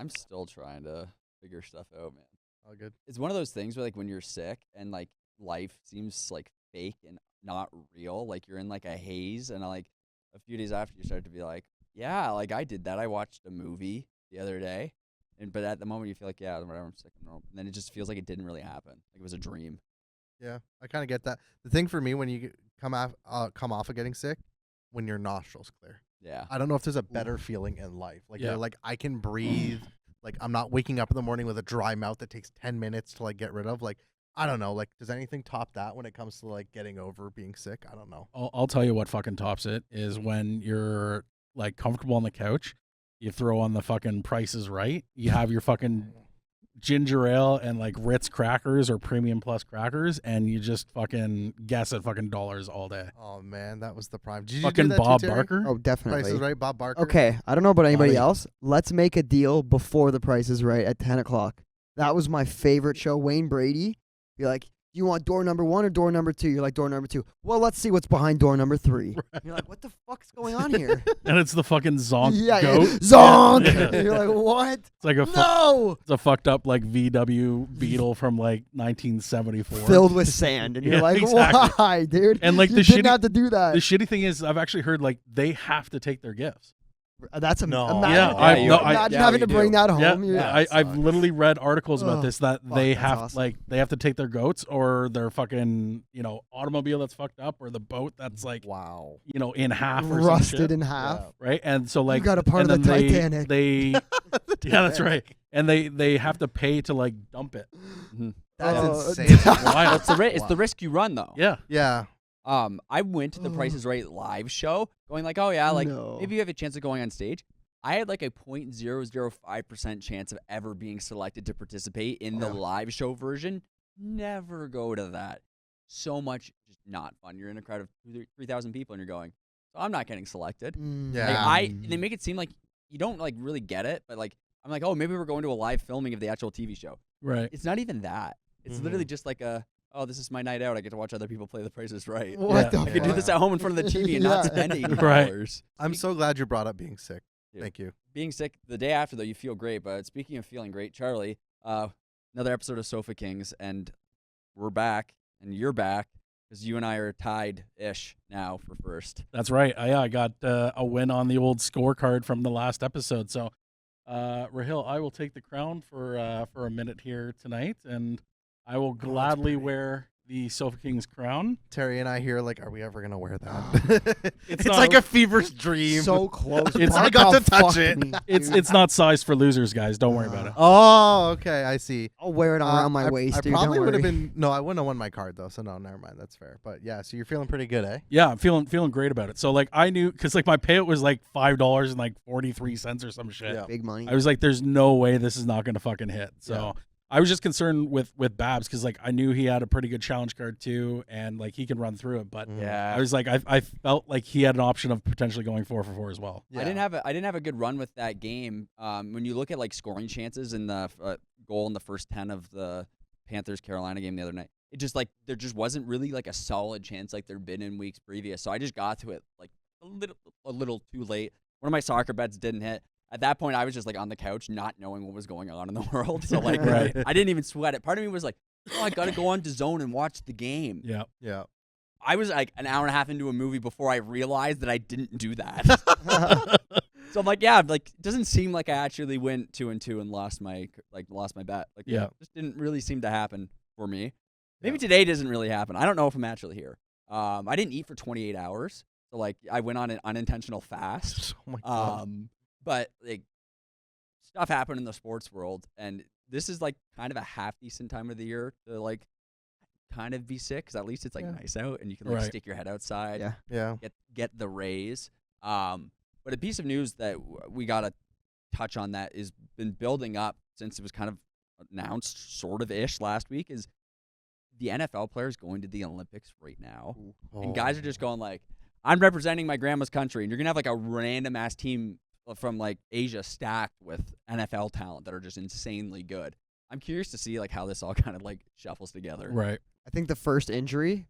I'm still trying to figure stuff out, man. All good. It's one of those things where like when you're sick and like life seems like fake and not real, like you're in like a haze, and like a few days after you start to be like, yeah, like I did that. I watched a movie the other day, but at the moment you feel like, yeah, whatever, I'm sick, and then it just feels like it didn't really happen, like it was a dream. Yeah, I kind of get that. The thing for me when you come off of getting sick, when your nostrils clear. Yeah. I don't know if there's a better feeling in life. Like Yeah. you're like, I can breathe. Like I'm not waking up in the morning with a dry mouth that takes 10 minutes to like get rid of. Like I don't know. Like does anything top that when it comes to like getting over being sick? I don't know. I'll tell you what fucking tops it is when you're like comfortable on the couch, you throw on the fucking Price is Right, you have your fucking ginger ale and like Ritz crackers or Premium Plus crackers, and you just fucking guess at fucking dollars all day. Oh man, that was the prime. Did you Fucking do that Bob too, Terry? Barker. Oh, definitely. Price is Right, Bob Barker. Okay, I don't know about anybody Money. else. Let's make a deal before the Price is Right at 10 o'clock. That was my favorite show. Wayne Brady. Be like, do you want door number 1 or door number 2? You're like, door number 2. Well, let's see what's behind door number 3. Right. You're like, what the fuck's going on here? And it's the fucking zonk yeah, goat. zonk. Yeah. And you're like, what? It's like a No. it's a fucked up like VW Beetle from like 1974. Filled with sand, and you're Yeah, like, exactly. why, dude? And like you the didn't shitty have to do that. the shitty thing is I've actually heard like they have to take their gifts. That's No. imagine, Yeah, I- you- no, I- imagine yeah, having you to bring do. that home. Yeah, You're- Yeah, I've sucks. literally read articles about Ugh, this that fuck, they that's have awesome. like they have to take their goats or their fucking automobile that's fucked up or the boat that's like Wow. in half or some rusted shit, in half. Yeah. right? And so like got a part and of the then Titanic. They yeah, that's right. And they have to pay to like dump it. That's Oh, insane. Wild. It's the risk you run though. Yeah. Yeah. I went to the Price is Right live show, going like, oh yeah, like No. maybe you have a chance of going on stage. I had like a 0.005% chance of ever being selected to participate in the live show version. Never go to that. So much just not fun. You're in a crowd of 3,000 people and you're going, so I'm not getting selected. Yeah. Like they make it seem like you don't like really get it, but like I'm like, oh, maybe we're going to a live filming of the actual TV show. Right. It's not even that. It's literally just like oh, this is my night out. I get to watch other people play The Price is Right. What Yeah. the I could do fuck? this at home in front of the TV and not Yeah. spend $80. Right. I'm so glad you brought up being sick. Yeah. Thank you. Being sick the day after, though, you feel great. But speaking of feeling great, Charlie, another episode of Sofa Kings, and we're back, and you're back, because you and I are tied-ish now for first. That's right. I got a win on the old scorecard from the last episode. So, Rahil, I will take the crown for a minute here tonight, and I will gladly wear the Sofa King's crown. Terry and I here, like, are we ever gonna wear that? It's not- like a fever's dream. So close. It's- I got to touch Fuck it. me, It's dude. it's not sized for losers, guys. Don't worry about it. Oh, okay, I see. I'll wear it around my waist, I dude. probably Don't would have worry. been. No, I wouldn't have won my card though. So no, never mind. That's fair. But yeah, so you're feeling pretty good, eh? Yeah, I'm feeling great about it. So like I knew because like my payout was like $5.43 or some shit. Yeah. Big money. I was like, there's no way this is not gonna fucking hit. So Yeah. I was just concerned with Babs because like I knew he had a pretty good challenge card too, and like he can run through it. But Yeah. I was like, I felt like he had an option of potentially going 4 for 4 as well. Yeah. I didn't have a good run with that game. When you look at like scoring chances in the goal in the first 10 of the Panthers-Carolina game the other night, it just like there just wasn't really like a solid chance like there'd been in weeks previous. So I just got to it like a little too late. One of my soccer bets didn't hit. At that point, I was just like on the couch, not knowing what was going on in the world. So like, Right. I didn't even sweat it. Part of me was like, oh, I gotta go on DAZN and watch the game. Yeah. Yeah. I was like an hour and a half into a movie before I realized that I didn't do that. So I'm like, yeah, like it doesn't seem like I actually went 2-2 and lost my bet. Like, Yeah. it just didn't really seem to happen for me. Maybe Yeah. today doesn't really happen. I don't know if I'm actually here. I didn't eat for 28 hours, so like I went on an unintentional fast. Oh my god. But like stuff happened in the sports world, and this is like kind of a half decent time of the year to like kind of be sick, because at least it's like Yeah. nice out and you can like Right. stick your head outside, Yeah. Yeah. get the rays. But a piece of news that we gotta touch on that has been building up since it was kind of announced sort of ish last week is the NFL players going to the Olympics right now. And guys are just going like, I'm representing my grandma's country, and you're gonna have like a random ass team from like Asia stacked with NFL talent that are just insanely good. I'm curious to see like how this all kind of like shuffles together. Right. I think the first injury,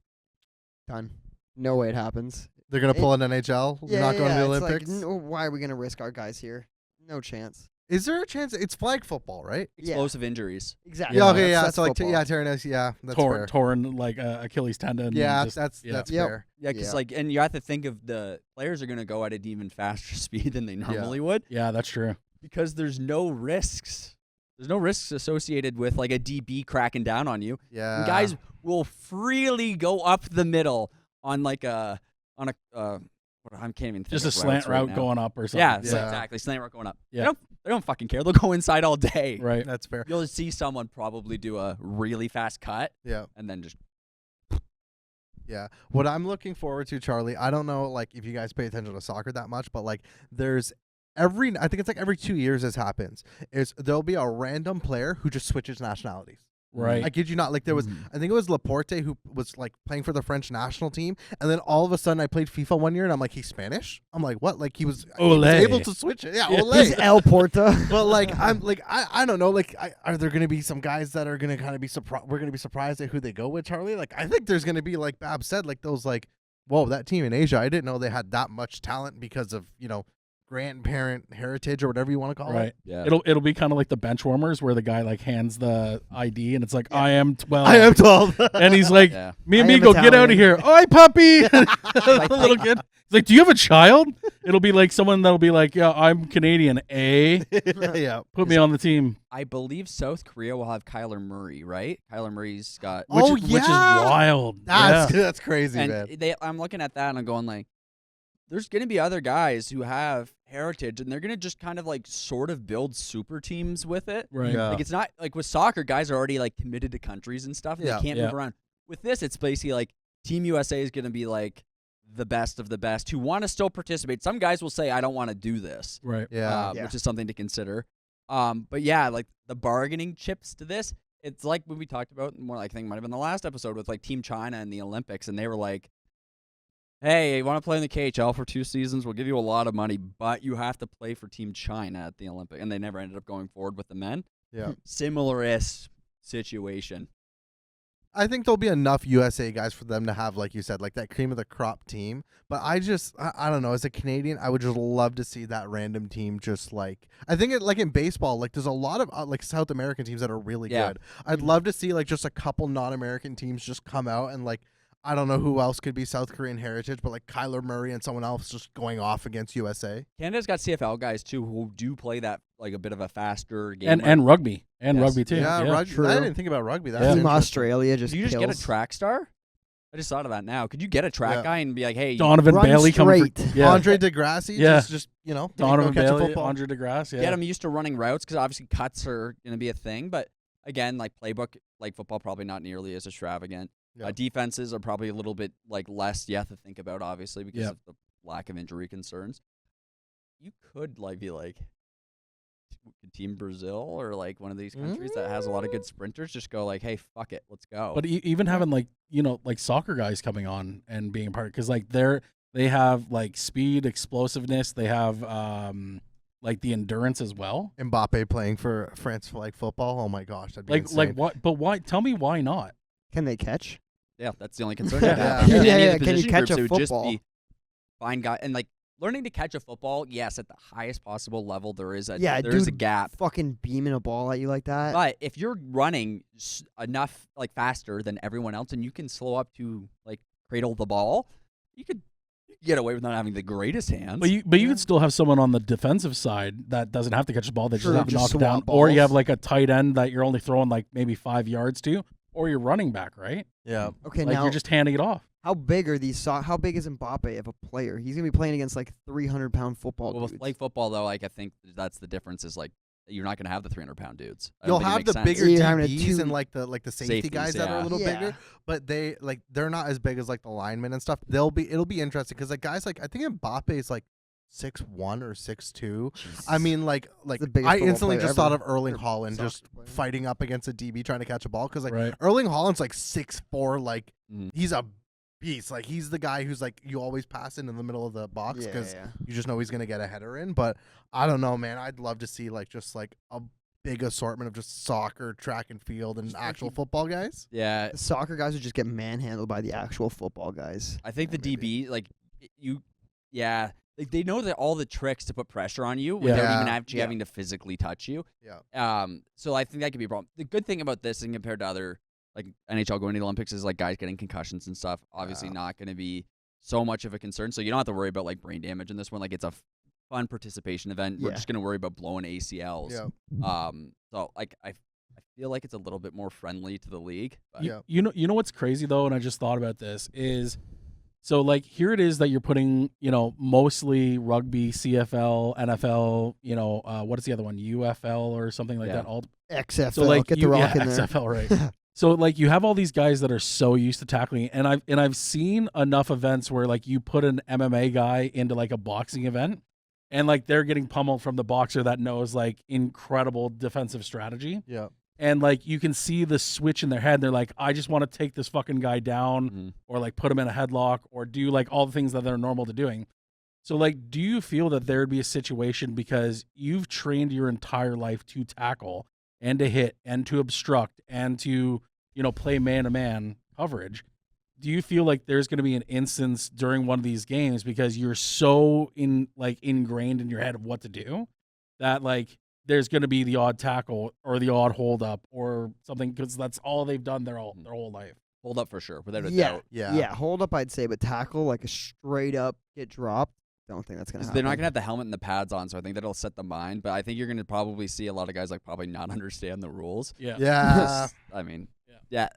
done. No way it happens. They're gonna pull an NHL. You're not going to the it's like, Olympics. why are we gonna risk our guys here? No chance. Is there a chance it's flag football, right? Explosive injuries. Exactly. Yeah, okay, That's so like football. tearing, yeah, that's fair. torn like Achilles tendon. Yeah, and that's Yep. fair. Yeah, because Yeah. and you have to think of the players are going to go at an even faster speed than they normally would Yeah, that's true. because there's no risks. There's no risks associated with like a DB cracking down on you. Yeah. And guys will freely go up the middle on like I can't even think Just a of slant routes right route now. going up or something. Yeah, Yeah. exactly. Slant route going up. Yeah. They don't fucking care. They'll go inside all day. Right. That's fair. You'll see someone probably do a really fast cut Yeah. and then just Yeah. What I'm looking forward to, Charlie, I don't know like if you guys pay attention to soccer that much, but like there's I think it's like every 2 years this happens. There'll be a random player who just switches nationalities. Right. I kid you not. Like there was, I think it was Laporte who was like playing for the French national team, and then all of a sudden I played FIFA one year and I'm like, he's Spanish. I'm like, what? Like he was Olé. able to switch it. Yeah, He's Olé. El Porta. But like I'm like I don't know. Like are there gonna be some guys that are gonna kind of be surprised? We're gonna be surprised at who they go with, Charlie. Like I think there's gonna be like Bab said, like those like, whoa, that team in Asia. I didn't know they had that much talent because of grandparent heritage or whatever you want to call Right. it. yeah. It'll be kind of like the bench warmers where the guy like hands the ID and it's like I am 12. I am 12. And he's like, Yeah. me I am amigo, get out of Italian. here. Oi, puppy. The little kid. He's like, do you have a child? It'll be like someone that'll be like, yeah, I'm Canadian. Yeah. Put me on the team. I believe South Korea will have Kyler Murray, right? Kyler Murray's got Oh, Which is yeah. wild. That's crazy, and man. I'm looking at that and I'm going like, there's going to be other guys who have heritage and they're going to just kind of like sort of build super teams with it. Right. Yeah. Like it's not like with soccer, guys are already like committed to countries and stuff. And Yeah. They can't Yeah. move around. With this, it's basically like Team USA is going to be like the best of the best who want to still participate. Some guys will say, I don't want to do this. Right. Yeah. Yeah. Which is something to consider. But yeah, like the bargaining chips to this, it's like when we talked about more, I think it might have been the last episode with like Team China and the Olympics, and they were like, hey, you want to play in the KHL for 2 seasons? We'll give you a lot of money, but you have to play for Team China at the Olympics. And they never ended up going forward with the men. Yeah. Similar-ish situation. I think there'll be enough USA guys for them to have, like you said, like that cream of the crop team. But I don't know. As a Canadian, I would just love to see that random team just like, I think like in baseball, like there's a lot of like South American teams that are really good. I'd love to see like just a couple non-American teams just come out and like, I don't know who else could be South Korean heritage, but like Kyler Murray and someone else just going off against USA. Canada's got CFL guys, too, who do play that, like, a bit of a faster game. And rugby. And Yes. rugby too. Yeah, rugby. true. I didn't think about rugby. That's Yeah. Team interesting. Australia just Could you just kills. get a track star? I just thought of that now. Could you get a track Yeah. guy and be like, hey, Donovan Run Bailey coming straight. for yeah. Andre DeGrassi, Yeah. just Donovan catch a Bailey, football. Andre DeGrasse. Yeah. get him used to running routes because obviously cuts are going to be a thing. But again, like playbook, like football, probably not nearly as extravagant. Yeah. Defenses are probably a little bit like less you have to think about, obviously, because Yep. of the lack of injury concerns. You could like be like Team Brazil or like one of these countries that has a lot of good sprinters. Just go like, hey, fuck it, let's go. But even having like like soccer guys coming on and being a part, because like they have like speed, explosiveness. They have like the endurance as well. Mbappe playing for France flag football. Oh my gosh, that'd be Like insane. what? But why? Tell me why not? Can they catch? yeah, that's the only concern. Yeah. I'd have. Yeah, In any of the can you position catch groups, a it would just football? be find guy and like learning to catch a football. Yes, at the highest possible level, there is a there is a dude, gap. Fucking beaming a ball at you like that. But if you're running enough like faster than everyone else, and you can slow up to like cradle the ball, you could get away with not having the greatest hands. But you could still have someone on the defensive side that doesn't have to catch the ball. They Sure, just have to just knock it down. swap Or you balls. have like a tight end that you're only throwing like maybe 5 yards to, or you're running back, right? yeah. Okay, Like now you're just handing it off. how big are these? How big is Mbappe of a player? He's gonna be playing against like 300-pound football well, with dudes. flag football though, like I think that's the difference is like you're not going to have the 300-pound dudes. I You'll don't think it have makes the sense. bigger You're having a DBs two- and like the safety Safeties, guys that are a yeah. little Yeah. bigger, but they're not as big as like the linemen and stuff. It'll be interesting because like guys like I think Mbappe is like 6'1" or 6'2". I mean like the biggest I football instantly player just thought ever. of Erling Or Haaland soccer just player. fighting up against a DB trying to catch a ball because like Right. Erling Haaland's like 6'4", like Mhm. he's a beast. Like he's the guy who's like you always pass in the middle of the box because yeah. you just know he's gonna get a header in. But I don't know, man. I'd love to see like just like a big assortment of just soccer, track and field, and Just like actual you- football guys. Yeah, The soccer guys would just get manhandled by the actual football guys. I think the Maybe. DB like yeah, like they know that all the tricks to put pressure on you without Yeah. even actually Yeah. having to physically touch you. Yeah. So I think that could be a problem. The good thing about this, and compared to other like NHL going to the Olympics, is like guys getting concussions and stuff. Obviously, Yeah. not going to be so much of a concern. So you don't have to worry about like brain damage in this one. Like it's a fun participation event. We're Yeah. just going to worry about blowing ACLs. Yeah. So like I feel like it's a little bit more friendly to the league. But Yeah. You know what's crazy though, and I just thought about this is, so like here it is that you're putting, mostly rugby, CFL, NFL, what is the other one, UFL or something like Yeah. that. All XFL, so like get the rock in there. XFL, right? So like you have all these guys that are so used to tackling, and I've seen enough events where like you put an MMA guy into like a boxing event, and like they're getting pummeled from the boxer that knows like incredible defensive strategy. Yeah. And like you can see the switch in their head. They're like, I just want to take this fucking guy down, Mhm. or like put him in a headlock, or do like all the things that they're normal to doing. So like, do you feel that there would be a situation, because you've trained your entire life to tackle and to hit and to obstruct and to, play man-to-man coverage? Do you feel like there's going to be an instance during one of these games, because you're so ingrained in your head of what to do, that like there's going to be the odd tackle or the odd hold up or something, because that's all they've done their whole life? hold up for sure, without a Yeah. doubt. Yeah. Hold up, I'd say, but tackle like a straight up get dropped. Don't think that's gonna 'Cause happen. they're not gonna have the helmet and the pads on, so I think that'll set the mind. But I think you're gonna probably see a lot of guys like probably not understand the rules. Yeah. Yeah. I mean, Yeah. yeah,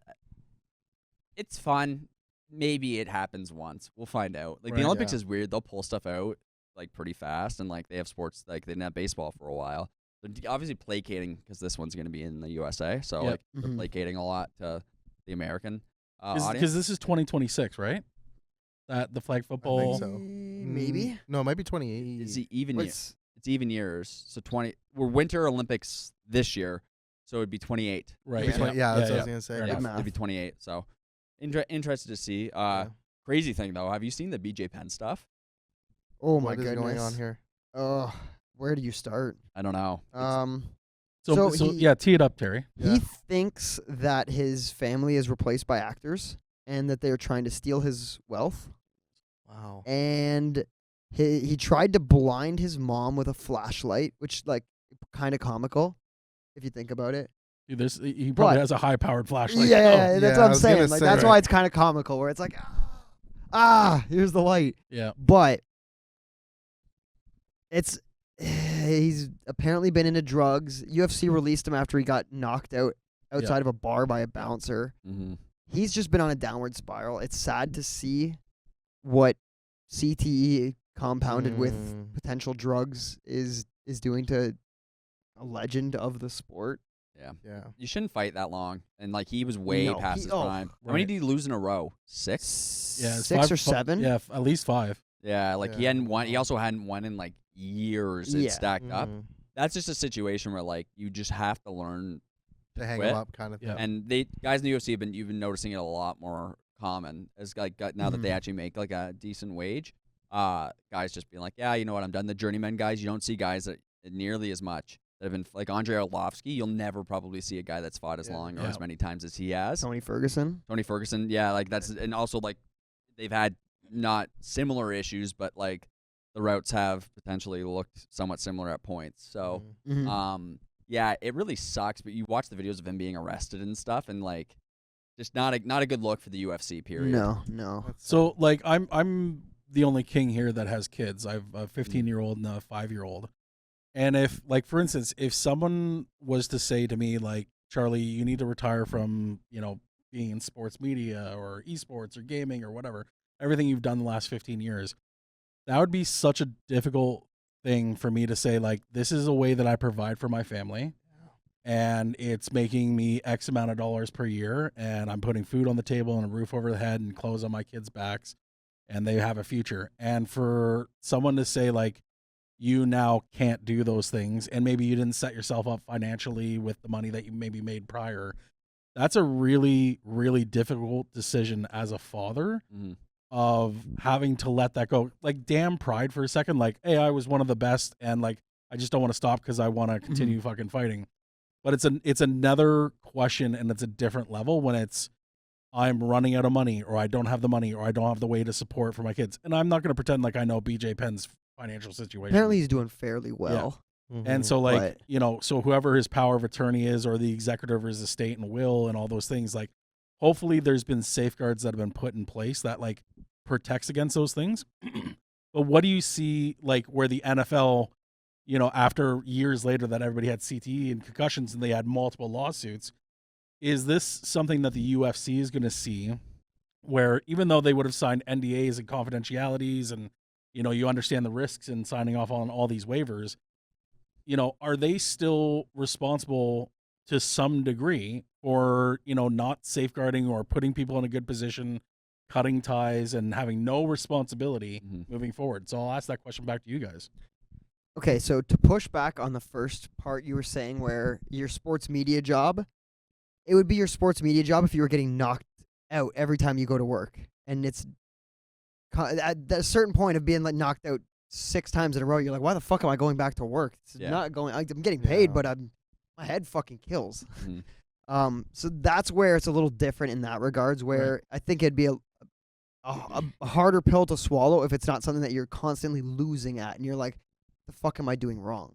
it's fun. Maybe it happens once. We'll find out. Like Right. the Olympics Yeah. is weird. They'll pull stuff out like pretty fast, and like they have sports like they didn't have baseball for a while. They're obviously placating because this one's gonna be in the USA, so Yep. like they're Mhm. placating a lot to the American audience. Because this is 2026, right? That the flag football. so. Maybe. No, it might be 28. It's the even year. What's It's even years. So we're Winter Olympics this year, so it'd be 28. Right. Yeah, that's what I was yeah. gonna say. Fair Yeah, enough. math. it'd be 28. So interested to see. Yeah. Crazy thing though, have you seen the BJ Penn stuff? oh my What is goodness. going on here? Oh, where do you start? I don't know. So he- yeah, tee it up, Terry. Yeah. He thinks that his family is replaced by actors and that they're trying to steal his wealth. Wow. And he tried to blind his mom with a flashlight, which like kind of comical if you think about it. Dude, he probably But- has a high-powered flashlight. yeah, that's Yeah, what I I'm was gonna saying. Like say, that's right. why it's kind of comical, where it's like, here's the light. Yeah. But it's he's apparently been into drugs. UFC released him after he got knocked out outside of a bar by a bouncer. Mm-hmm. He's just been on a downward spiral. It's sad to see what CTE compounded with Mm. potential drugs is doing to a legend of the sport. Yeah. You shouldn't fight that long, and like he was way No, past he- his oh, prime. How many right. did he lose in a row? 6. Yeah, it's 6 or five- 7. Yeah, at least 5. Yeah, like he Yeah. hadn't won. He also hadn't won in like years. Yeah. It's stacked up. Mhm. That's just a situation where like you just have to learn. To hang quit. them up, kind of thing. Yeah. And guys in the UFC you've been noticing it a lot more common as like now that they Mhm. actually make like a decent wage. Guys just being like, yeah, you know what, I'm done. The journeyman guys, you don't see guys that nearly as much that have been like Andre Arlovsky. You'll never probably see a guy that's fought as Yeah. long or Yeah. as many times as he has. Tony Ferguson. Tony Ferguson, yeah, like that's, and also like they've had not similar issues, but like the routes have potentially looked somewhat similar at points. So, Mhm. Mhm. yeah, it really sucks. But you watch the videos of him being arrested and stuff, and like, just not a good look for the UFC. Period. No. That's So like I'm the only king here that has kids. I have a 15-year-old and a 5-year-old. And if like for instance, if someone was to say to me like, Charlie, you need to retire from, being in sports media or esports or gaming or whatever, everything you've done the last 15 years, that would be such a difficult thing for me to say, like, this is a way that I provide for my family. And it's making me X amount of dollars per year, and I'm putting food on the table and a roof over the head and clothes on my kids' backs, and they have a future. And for someone to say, like, you now can't do those things, and maybe you didn't set yourself up financially with the money that you maybe made prior, that's a really, really difficult decision as a father Mhm. of having to let that go. Like, damn pride for a second. Like, hey, I was one of the best, and like, I just don't want to stop because I want to continue fucking fighting. But it's another question, and it's a different level when it's I'm running out of money, or I don't have the money, or I don't have the way to support for my kids. And I'm not going to pretend like I know BJ Penn's financial situation. Apparently, he's doing fairly well. And so, like, But- you know, so whoever his power of attorney is, or the executor of his estate and will and all those things, like, hopefully there's been safeguards that have been put in place that, like, protects against those things. But what do you see, like, where the NFL, you know, after years later that everybody had CTE and concussions and they had multiple lawsuits, is this something that the UFC is going to see where even though they would have signed NDAs and confidentialities and, you know, you understand the risks in signing off on all these waivers, you know, are they still responsible to some degree for, you know, not safeguarding or putting people in a good position, cutting ties and having no responsibility moving forward? So I'll ask that question back to you guys. Okay, so to push back on the first part you were saying where your sports media job, it would be your sports media job if you were getting knocked out every time you go to work. And it's at a certain point of being like knocked out 6 times in a row, you're like, why the fuck am I going back to work? It's not going. I'm getting paid, but my head fucking kills. So that's where it's a little different in that regards. Where I think it'd be a harder pill to swallow if it's not something that you're constantly losing at, and you're like, the fuck am I doing wrong?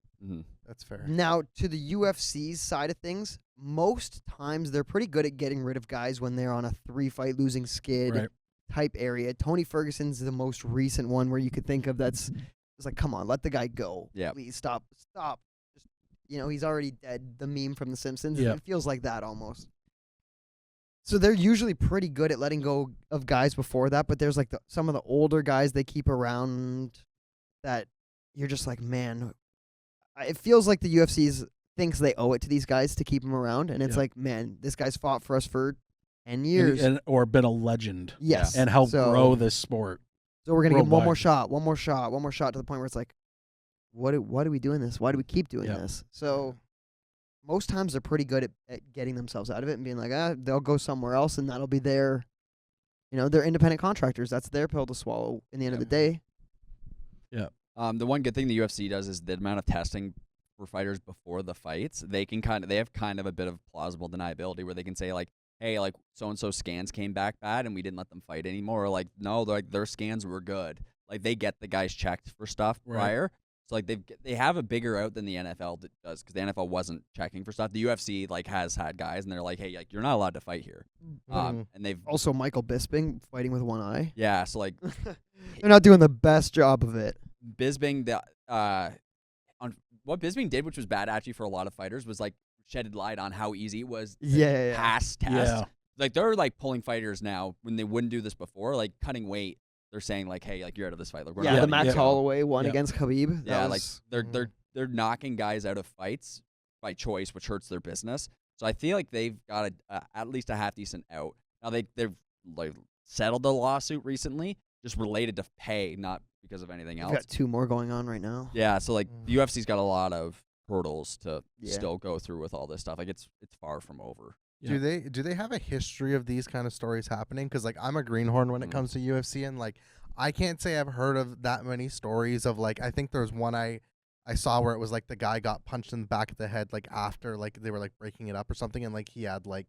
That's fair. Now to the UFC's side of things, most times they're pretty good at getting rid of guys when they're on a 3-fight losing skid type area. Tony Ferguson's the most recent one where you could think of that's it's like, come on, let the guy go. Yeah. Please stop. Just, you know, he's already dead. The meme from The Simpsons. Yeah. It feels like that almost. So they're usually pretty good at letting go of guys before that, but there's like some of the older guys they keep around that you're just like, man, it feels like the UFC thinks they owe it to these guys to keep them around, and it's like, man, this guy's fought for us for 10 years. Or been a legend. Yes. And helped grow this sport. So we're going to give him one more worldwide. shot to the point where it's like, why are we doing this? Why do we keep doing this? So most times they're pretty good at getting themselves out of it and being like, they'll go somewhere else and that'll be their, you know, they're independent contractors. That's their pill to swallow in the end of the day. Yeah. The one good thing the UFC does is the amount of testing for fighters before the fights. They have kind of a bit of plausible deniability where they can say like, hey, like so-and-so scans came back bad and we didn't let them fight anymore. Or like, no, like their scans were good. Like they get the guys checked for stuff prior. So like they have a bigger out than the NFL does because the NFL wasn't checking for stuff. The UFC like has had guys and they're like, hey, like you're not allowed to fight here. And they've also Michael Bisping fighting with one eye. Yeah, so like they're not doing the best job of it. Bisping, on what Bisping did, which was bad actually for a lot of fighters, was like shedded light on how easy it was to pass tests. Yeah. Like they're like pulling fighters now when they wouldn't do this before, like cutting weight. They're saying like, hey, like you're out of this fight. Like, we're not the letting Max you go. Holloway one against Khabib. Yeah, like they're knocking guys out of fights by choice, which hurts their business. So I feel like they've got at least a half decent out. Now they've like settled the lawsuit recently, just related to pay, not because of anything else. We've got 2 more going on right now. Yeah, so like the UFC's got a lot of hurdles to still go through with all this stuff. Like it's far from over. Yeah. Do they have a history of these kind of stories happening? Because like I'm a greenhorn when it comes to UFC, and like I can't say I've heard of that many stories of like I think there's one I saw where it was like the guy got punched in the back of the head like after like they were like breaking it up or something, and like he had like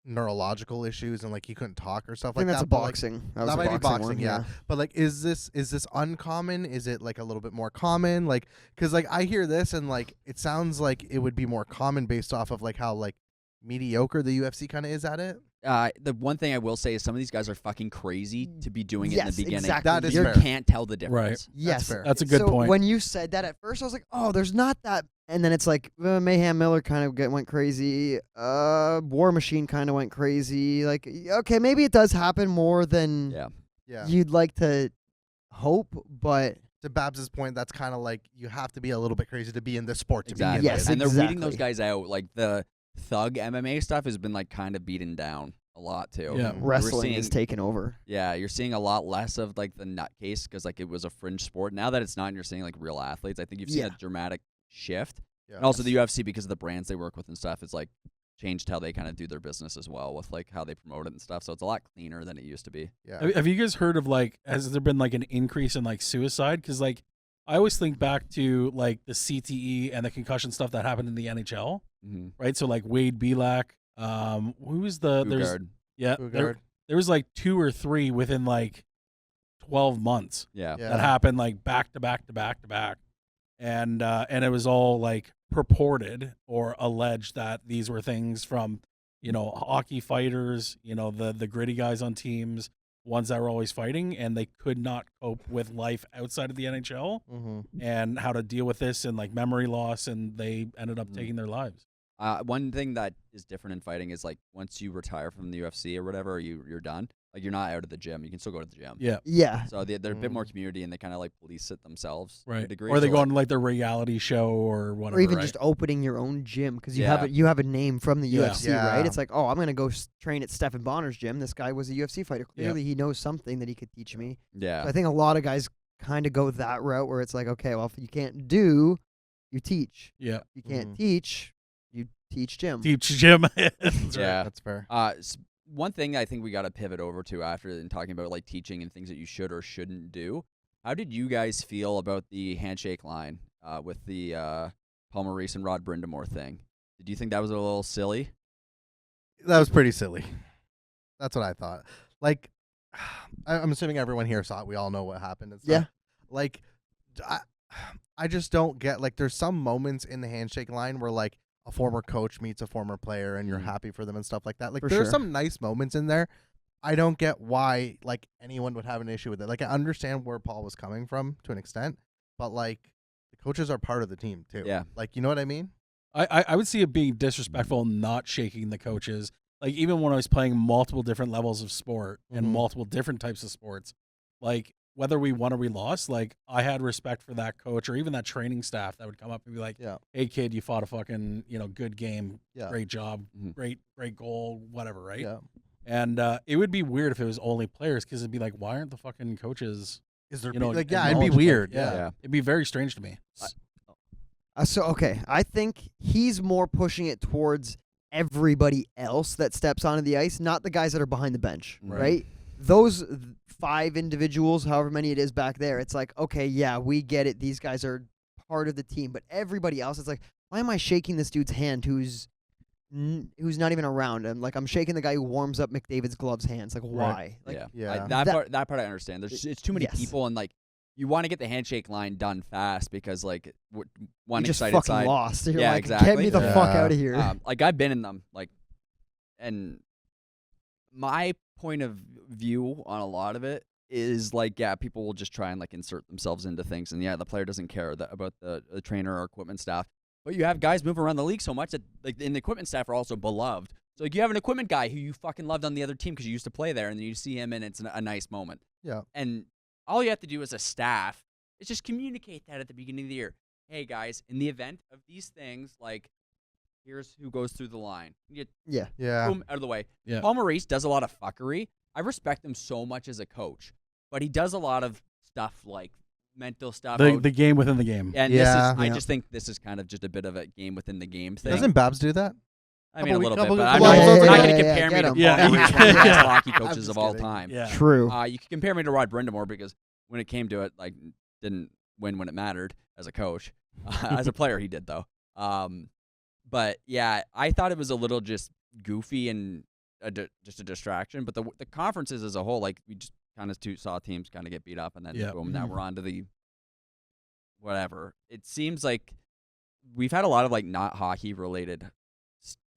neurological issues and like he couldn't talk or stuff I think like that's that. a boxing. That might be boxing, yeah. But like, is this uncommon? Is it like a little bit more common? Like, because like I hear this and like it sounds like it would be more common based off of like how like mediocre the UFC kind of is at it. The one thing I will say is some of these guys are fucking crazy to be doing it in the beginning. Exactly. That is You fair. can't tell the difference. Right. Yes, That's fair. That's a good point. When you said that at first, I was like, oh, there's not that. And then it's like Mayhem Miller kind of went crazy. War Machine kind of went crazy. Like, okay, maybe it does happen more than Yeah. you'd like to hope, but To Babs's point, that's kind of like you have to be a little bit crazy to be in this sport. To Exactly. begin Yes, with. And they're weeding those exactly. guys out. Like the thug MMA stuff has been like kind of beaten down a lot too. Yeah. wrestling is taking over. Yeah, you're seeing a lot less of like the nutcase because like it was a fringe sport. Now that it's not, and you're seeing like real athletes. I think you've seen a dramatic shift. Yeah. And also the UFC, because of the brands they work with and stuff, is like changed how they kind of do their business as well with like how they promote it and stuff. So it's a lot cleaner than it used to be. Yeah. Have you guys heard of like, has there been like an increase in like suicide? Because like I always think back to like the CTE and the concussion stuff that happened in the NHL, right? So like Wade Belak, who was there's Bugard. yeah, Bugard. there was like 2 or 3 within like 12 months Yeah. that happened like back to back to back to back. And it was all like purported or alleged that these were things from, hockey fighters, the gritty guys on teams, ones that were always fighting, and they could not cope with life outside of the NHL and how to deal with this and like memory loss, and they ended up taking their lives. One thing that is different in fighting is like once you retire from the UFC or whatever, you're done. Like you're not out of the gym. You can still go to the gym. Yeah. Yeah. So they're a bit more community, and they kind of like police it themselves to a Right. degree. Or they So, go like, on like their reality show or whatever. Or even right? just opening your own gym because you Yeah. have a name from the Yeah. UFC, Yeah. right? It's like, oh, I'm gonna go train at Stephen Bonner's gym. This guy was a UFC fighter. Clearly, he knows something that he could teach me. yeah. So I think a lot of guys kind of go that route where it's like, okay, well, if you can't do, you teach. Yeah. If you can't teach, you teach gym. Teach gym. That's right. Yeah. That's fair. One thing I think we got to pivot over to after in talking about like teaching and things that you should or shouldn't do. How did you guys feel about the handshake line with the Paul Maurice and Rod Brindamore thing? Did you think that was a little silly? That was pretty silly. That's what I thought. Like, I'm assuming everyone here saw it. We all know what happened and stuff. Yeah. Like, I just don't get, like, there's some moments in the handshake line where, like, a former coach meets a former player and you're happy for them and stuff like that. Like, For there's sure. some nice moments in there. I don't get why, like, anyone would have an issue with it. Like, I understand where Paul was coming from to an extent, but, like, the coaches are part of the team, too. Yeah. Like, you know what I mean? I would see it being disrespectful not shaking the coaches. Like even when I was playing multiple different levels of sport and multiple different types of sports, like whether we won or we lost, like I had respect for that coach or even that training staff that would come up and be like, hey kid, you fought a fucking, good game. Yeah. Great job. Great goal, whatever. Right. Yeah. And it would be weird if it was only players because it'd be like, why aren't the fucking coaches, Is there, you know, like, yeah, it'd be acknowledged? Like, weird. Yeah. It'd be very strange to me. So, okay, I think he's more pushing it towards everybody else that steps onto the ice, not the guys that are behind the bench, right? Those 5 individuals, however many it is back there, it's like, okay, yeah, we get it. These guys are part of the team. But everybody else, it's like, why am I shaking this dude's hand who's not even around? I'm shaking the guy who warms up McDavid's gloves' hands. Like, why? Like, Yeah. That part I understand. It's too many people, and like you want to get the handshake line done fast because like one you just excited fucking side. lost. You're Yeah, like, exactly. get me the fuck Yeah. out of here. Like I've been in them, like, and my point of view on a lot of it is like, yeah, people will just try and like insert themselves into things, and yeah, the player doesn't care about the trainer or equipment staff. But you have guys move around the league so much that like, and the equipment staff are also beloved. So like, you have an equipment guy who you fucking loved on the other team because you used to play there, and then you see him, and it's a nice moment. Yeah. And all you have to do as a staff is just communicate that at the beginning of the year. Hey guys, in the event of these things, like, here's who goes through the line. You Yeah. Yeah. boom, out of the way. Yeah. Paul Maurice does a lot of fuckery. I respect him so much as a coach, but he does a lot of stuff like mental stuff. The game within the game. And Yeah. I just think this is kind of just a bit of a game within the game thing. Doesn't Babs do that? I mean, a little bit, couple but I'm episodes not ago. going to Yeah, compare me get to him. Paul Yeah. Maurice, one of the best hockey I'm coaches just of all kidding. time. Yeah. True. You can compare me to Rod Brindamore because when it came to it, like, didn't win when it mattered as a coach. As a player, he did, though. But, yeah, I thought it was a little just goofy and just a distraction. But the conferences as a whole, like, we just kind of saw teams kind of get beat up, and then boom, now we're on to the whatever. It seems like we've had a lot of, like, not hockey-related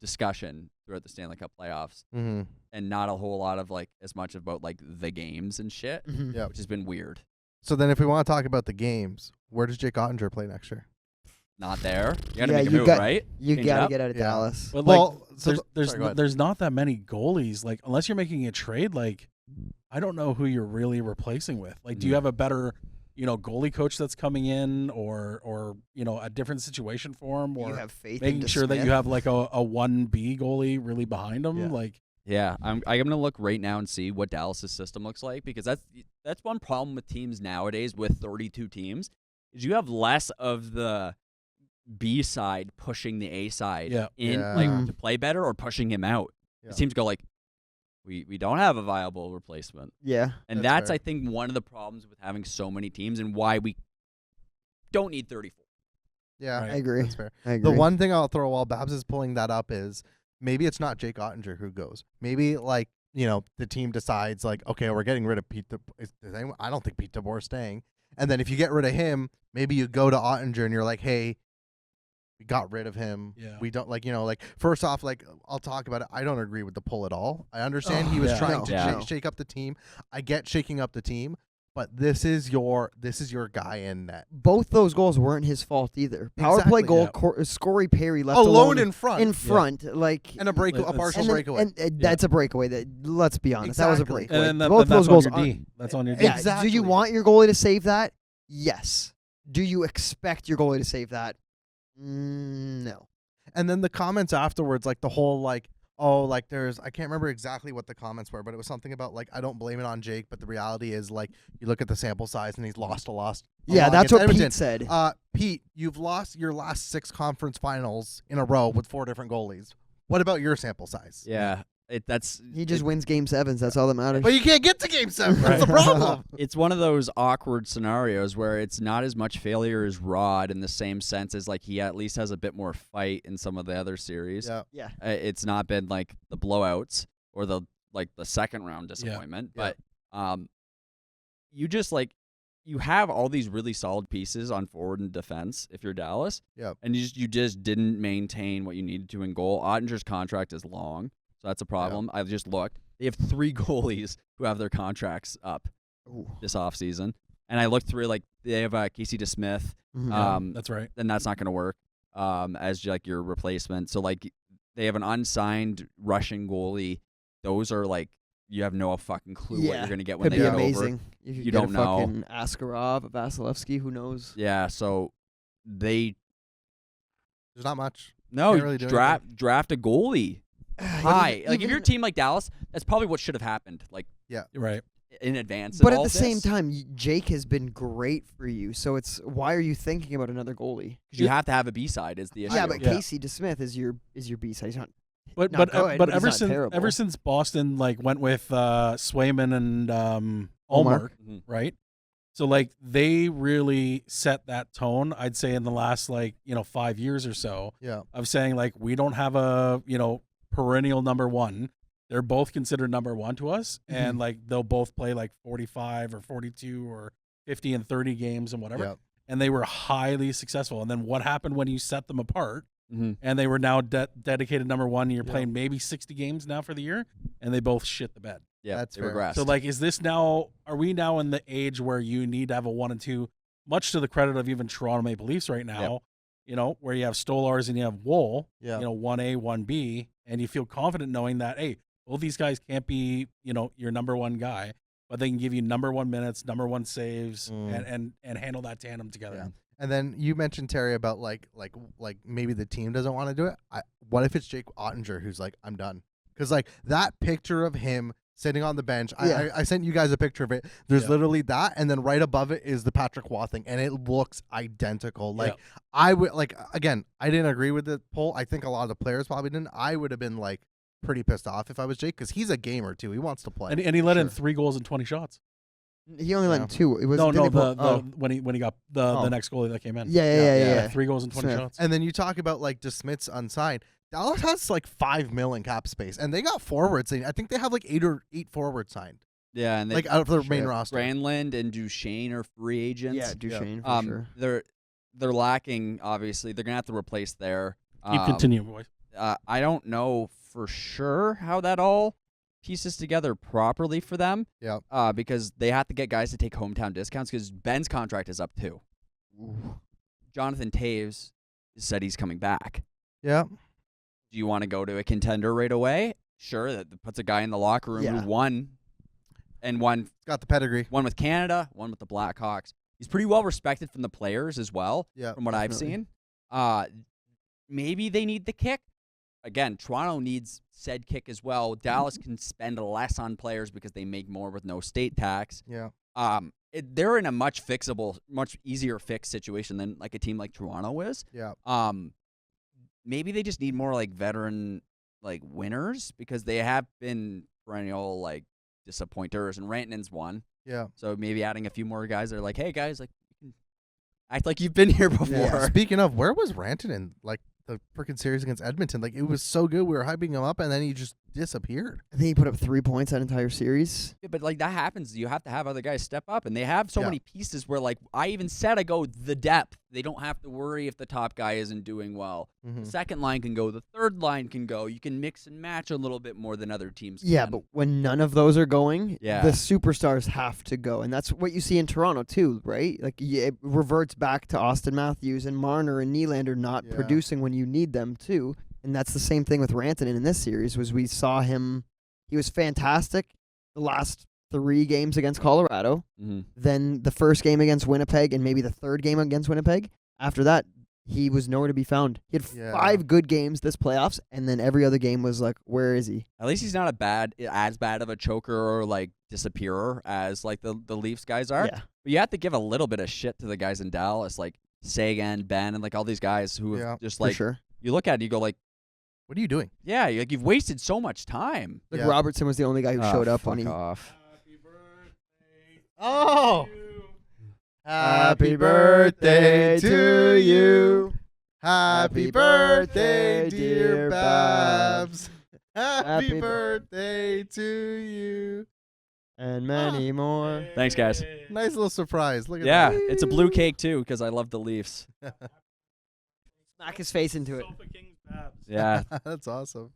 discussion throughout the Stanley Cup playoffs. Mm-hmm. And not a whole lot of like as much about like the games and shit, Yeah. which has been weird. So then, if we want to talk about the games, where does Jake Ottinger play next year? Not there. You gotta Yeah, make a you move, got- right? You Change it got to up? get out of Yeah. Dallas. But like, Well, so sorry, go ahead. there's not that many goalies. Like, unless you're making a trade, like, I don't know who you're really replacing with. Like, do you have a better, goalie coach that's coming in, or a different situation for him, or You have faith making in sure that DeSmith? you have like a 1B goalie really behind him? Yeah. Like, Yeah, I'm gonna look right now and see what Dallas's system looks like because that's one problem with teams nowadays with 32 teams is you have less of the B side pushing the A side in Yeah. like to play better or pushing him out. Yeah. The teams go like, we don't have a viable replacement. Yeah. And That's that's fair. I think, one of the problems with having so many teams and why we don't need 34. Yeah, Right. I agree. that's fair. I agree. The one thing I'll throw while Babs is pulling that up is maybe it's not Jake Ottinger who goes. Maybe, like, the team decides like, okay, we're getting rid of Pete. I don't think Pete DeBoer is staying. And then if you get rid of him, maybe you go to Ottinger and you're like, hey, we got rid of him. Yeah. We don't first off, I'll talk about it. I don't agree with the pull at all. I understand he was yeah. trying No. to Yeah. shake up the team. I get shaking up the team, but this is your guy in net. Both those goals weren't his fault either. Power Exactly. play goal, Yeah. Scorey Perry left Alone in front. like And a partial and breakaway. that's a breakaway. Let's be honest, that was a Exactly. breakaway. And then Both that's those goals on your aren't- D. That's on your D. Yeah. Exactly. Do you want your goalie to save that? Yes. Do you expect your goalie to save that? No. And then the comments afterwards, like the whole there's I can't remember exactly what the comments were, but it was something about like I don't blame it on Jake, but the reality is like you look at the sample size and he's lost a lot. Yeah, that's against what Edmonton. Pete said. Pete, you've lost your last 6 conference finals in a row with 4 different goalies. What about your sample size? Yeah, He just wins game 7s. That's all that matters. But you can't get to game 7. That's the Right. problem. it's one of those awkward scenarios where it's not as much failure as Rod in the same sense as like he at least has a bit more fight in some of the other series. Yeah. Yeah. It's not been like the blowouts or the second round Yeah. disappointment, Yeah. but you just you have all these really solid pieces on forward and defense if you're Dallas. Yeah. And you just didn't maintain what you needed to in goal. Ottinger's contract is long, so that's a problem. I've just looked. They have 3 goalies who have their contracts up Ooh. this offseason. And I looked through they have Casey DeSmith. Mhm. That's right. Then that's not going to work as like your replacement. So like they have an unsigned Russian goalie. Those are like you have no fucking clue what you're going to get when Could they be get amazing. over. You could You get don't a know. fucking Askarov, Vasilevsky, who knows? Yeah, so they There's not much. no Can't really do draft a goalie high. Like if you're a team like Dallas, that's probably what should have happened. Like Right. in advance. But of at all the same this. time, Jake has been great for you. So it's why are you thinking about another goalie? 'Cause you have to have a B side is the issue. Yeah, but Yeah. Casey DeSmith is your B side. He's not. But Not good, but he's ever not since terrible. Boston went with Swayman and Ullmark. Ullmark, Mhm. right? So they really set that tone. I'd say in the last 5 years or so Yeah. of saying we don't have a perennial number one. They're both considered number one to us, and they'll both play 45 or 42 or 50 and 30 games and whatever. Yeah. And they were highly successful. And then what happened when you set them apart? Mhm. And they were now dedicated number one, and you're Yeah. playing maybe 60 games now for the year, and they both shit the bed. Yeah, That's they fair. regressed. So is this now, are we now in the age where you need to have a 1 and 2, much to the credit of even Toronto Maple Leafs right now, where you have Stolars and you have Wool, Yeah. 1A, 1B, and you feel confident knowing that, hey, both these guys can't be, your number one guy, but they can give you number 1 minutes, number 1 saves, and handle that tandem together. Yeah. And then you mentioned, Terry, about like maybe the team doesn't want to do it. What if it's Jake Ottinger who's like, I'm done? Because that picture of him sitting on the bench, Yeah. I sent you guys a picture of it. There's Yeah. literally that, and then right above it is the Patrick Waugh thing, and it looks identical. Yeah. I would again, I didn't agree with the poll. I think a lot of the players probably didn't. I would have been pretty pissed off if I was Jake because he's a gamer too. He wants to play. And he let in Sure. 3 goals and 20 shots. He only let Yeah. in 2. It was No, didn't he the pull- when he got the Oh. next goalie that came in. Yeah. 3 goals and 20 Smith. shots. And then you talk about DeSmith's unsigned. Dallas has $5 million cap space, and they got forwards. I think they have 8 forwards signed, yeah, and they out of their main Shit. roster. Granlund and Duchesne are free agents. Yeah, Duchesne for sure. They're lacking. Obviously, they're gonna have to replace there. Keep continuing, boys. I don't know for sure how that all pieces together properly for them. Yep. Because they have to get guys to take hometown discounts because Ben's contract is up too. Jonathan Taves said he's coming back. Yeah. Do you want to go to a contender right away? Sure, that puts a guy in the locker room Yeah. who won, and won Got the pedigree. one with Canada, one with the Blackhawks. He's pretty well respected from the players as well, Yeah. from what I've definitely. seen. Maybe they need the kick. Again, Toronto needs said kick as well. Dallas can spend less on players because they make more with no state tax. Yeah. They're in a much easier fix situation than a team like Toronto is. Yeah. Maybe they just need more veteran winners because they have been perennial disappointers, and Rantanen's one. Yeah. So maybe adding a few more guys that are hey guys, you can act like you've been here before. Yeah. Speaking of, where was Rantanen? The freaking series against Edmonton, it was so good. We were hyping him up, and then he disappeared. I think he put up 3 points that entire series. Yeah, but like that happens. You have to have other guys step up, and they have so Yeah. many pieces where like I even said, I go the depth. They don't have to worry if the top guy isn't doing well. Mhm. The second line can go. The third line can go. You can mix and match a little bit more than other teams. Yeah, can. but when none of those are going, Yeah. the superstars have to go. And that's what you see in Toronto too, right? Like it reverts back to Austin Matthews and Marner and Nylander not Yeah. producing when you need them too. And that's the same thing with Rantanen in this series was we saw him, he was fantastic the last 3 games against Colorado, Mhm. then the first game against Winnipeg and maybe the third game against Winnipeg. After that, he was nowhere to be found. He had Yeah. 5 good games this playoffs, and then every other game was like, where is he? At least he's not as bad of a choker or like disappearer as like the Leafs guys are. Yeah. But you have to give a little bit of shit to the guys in Dallas, like Sagan, Ben, and like all these guys who have Yeah. just For like sure. you look at it, you go like, What are you doing? yeah, like you've wasted so much time. Like Yeah. Robertson was the only guy who showed up on fuck he. off. Oh, Happy birthday to you. Happy birthday, dear Babs. Happy Happy birthday to you. And many more. Thanks, guys. Nice little surprise. Look at Yeah, that. it's a blue cake too because I love the Leafs. Smack his face into it. Yeah. That's awesome.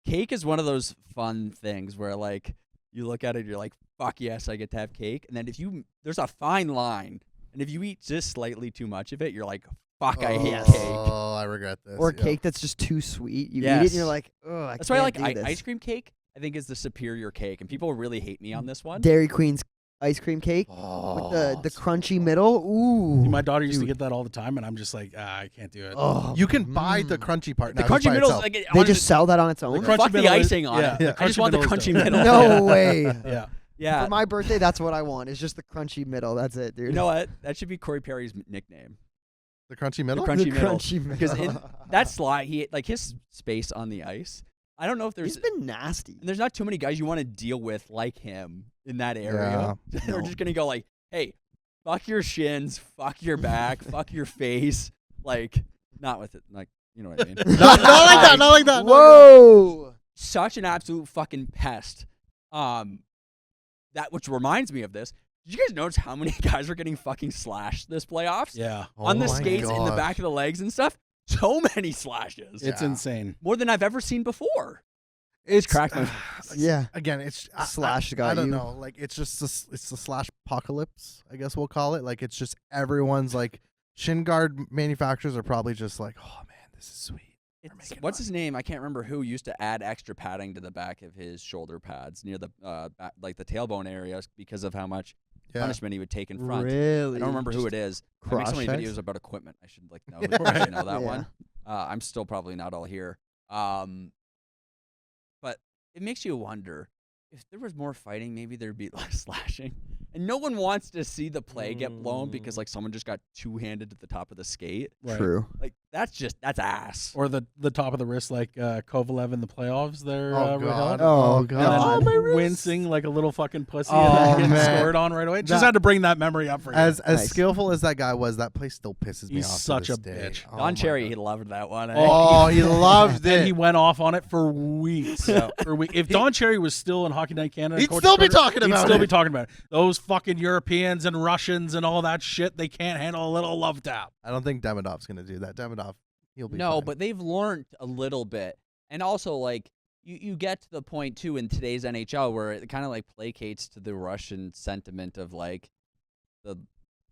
Cake is one of those fun things where like you look at it, you're like, fuck yes, I get to have cake. And then there's a fine line, and if you eat just slightly too much of it, you're like, fuck, I hate cake. Oh, I regret this. Or Yeah. cake that's just too sweet. You eat it Yes. and you're like, oh, I That's why I like can't do this. ice cream cake. I think is the superior cake, and people really hate me on this one. Dairy Queen's ice cream cake Oh, with the so crunchy good. middle. Ooh. My daughter used to Dude. get that all the time, and I'm just like, I can't do it. Oh, You can buy the mm. crunchy part The now. just crunchy by middle is itself. like They just sell that on its The own? crunchy fuck the middle is- icing on yeah, it. the I just crunchy want the middle is crunchy dope. middle. No way. Yeah. Yeah. For my birthday, that's what I want. It's just the crunchy middle. That's it, dude. You know what? That should be Corey Perry's nickname. The crunchy middle? crunchy the middle. crunchy middle. Because in that slide, he like his space on the ice. I don't know if He's there's been nasty. and there's not too many guys you want to deal with like him in that area. They're No. just gonna go like, hey, fuck your shins, fuck your back, fuck your face. Like, not with it. Like, you know what I mean? not like that. Not like that. Whoa. Such an absolute fucking pest. That which reminds me of this. Did you guys notice how many guys are getting fucking slashed this playoffs? Yeah. On the Oh my skates, in the gosh. back of the legs and stuff. So many slashes. It's Yeah. insane. More than I've ever seen before. It's cracked my- Yeah. Again, it's Slash I got don't you. know. Like it's just it's the slash apocalypse. I guess we'll call it. Like it's just everyone's like shin guard manufacturers are probably just like, oh man, this is sweet. We're It's, making what's money. his name? I can't remember who used to add extra padding to the back of his shoulder pads near the like the tailbone area because of how much Yeah. punishment he would take in front. Really? I don't remember who it is. I make so many cross-checks? videos about equipment. I should like know, Right. I should know that Yeah. one. I'm still probably not all here. But it makes you wonder if there was more fighting, maybe there'd be less slashing. And no one wants to see the play get blown because like someone just got two-handed to the top of the skate. Right. True. Like that's ass. Or the top of the wrist, like Kovalev in the playoffs there. Oh Rahil. god. Oh, Oh And god. then wincing like a little fucking pussy Oh, and then man. getting scored on right away. Just That- had to bring that memory up for you. As Nice. skillful as that guy was, that play still pisses me He's off. to such this a day. bitch. Oh Don my Cherry, God. he loved that one. Eh? Oh, he loved and it. he went off on it for weeks. If Don Cherry was still in Hockey Night Canada, He'd coach still be Carter, talking about He'd still it. be talking about it. Those fucking Europeans and Russians and all that shit, they can't handle a little love tap. I don't think Demidov's gonna do that. Demidov, he'll be No, fine. but they've learned a little bit. And also, like, you get to the point, too, in today's NHL where it kind of, like, placates to the Russian sentiment of, like, the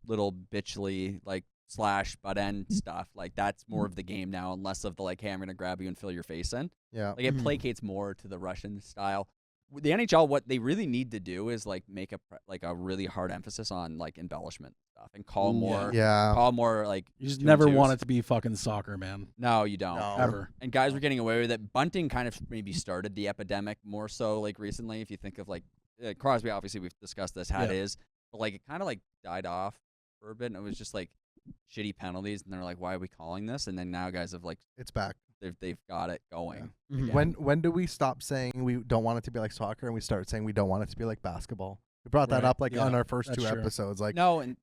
little bitchly, like, slash butt end stuff. Like, that's more of the game now and less of the, like, hey, I'm going to grab you and fill your face in. yeah. Like, it Mhm. placates more to the Russian style. The NHL, what they really need to do is, like, make a really hard emphasis on, like, embellishment stuff and call more, Yeah. like, You just two and never twos. want it to be fucking soccer, man. No, you don't. No. Ever. And guys were getting away with it. Bunting kind of maybe started the epidemic more so, like, recently. If you think of, like, Crosby, obviously, we've discussed this, had Yeah. his. But, like, it kind of, like, died off for a bit. And it was just, like, shitty penalties. And they're like, why are we calling this? And then now guys have, like, It's back. they've got it going. Mhm. Yeah. When do we stop saying we don't want it to be like soccer and we start saying we don't want it to be like basketball? We brought that Right. up like Yeah, on our first that's two true. episodes. Like, No, and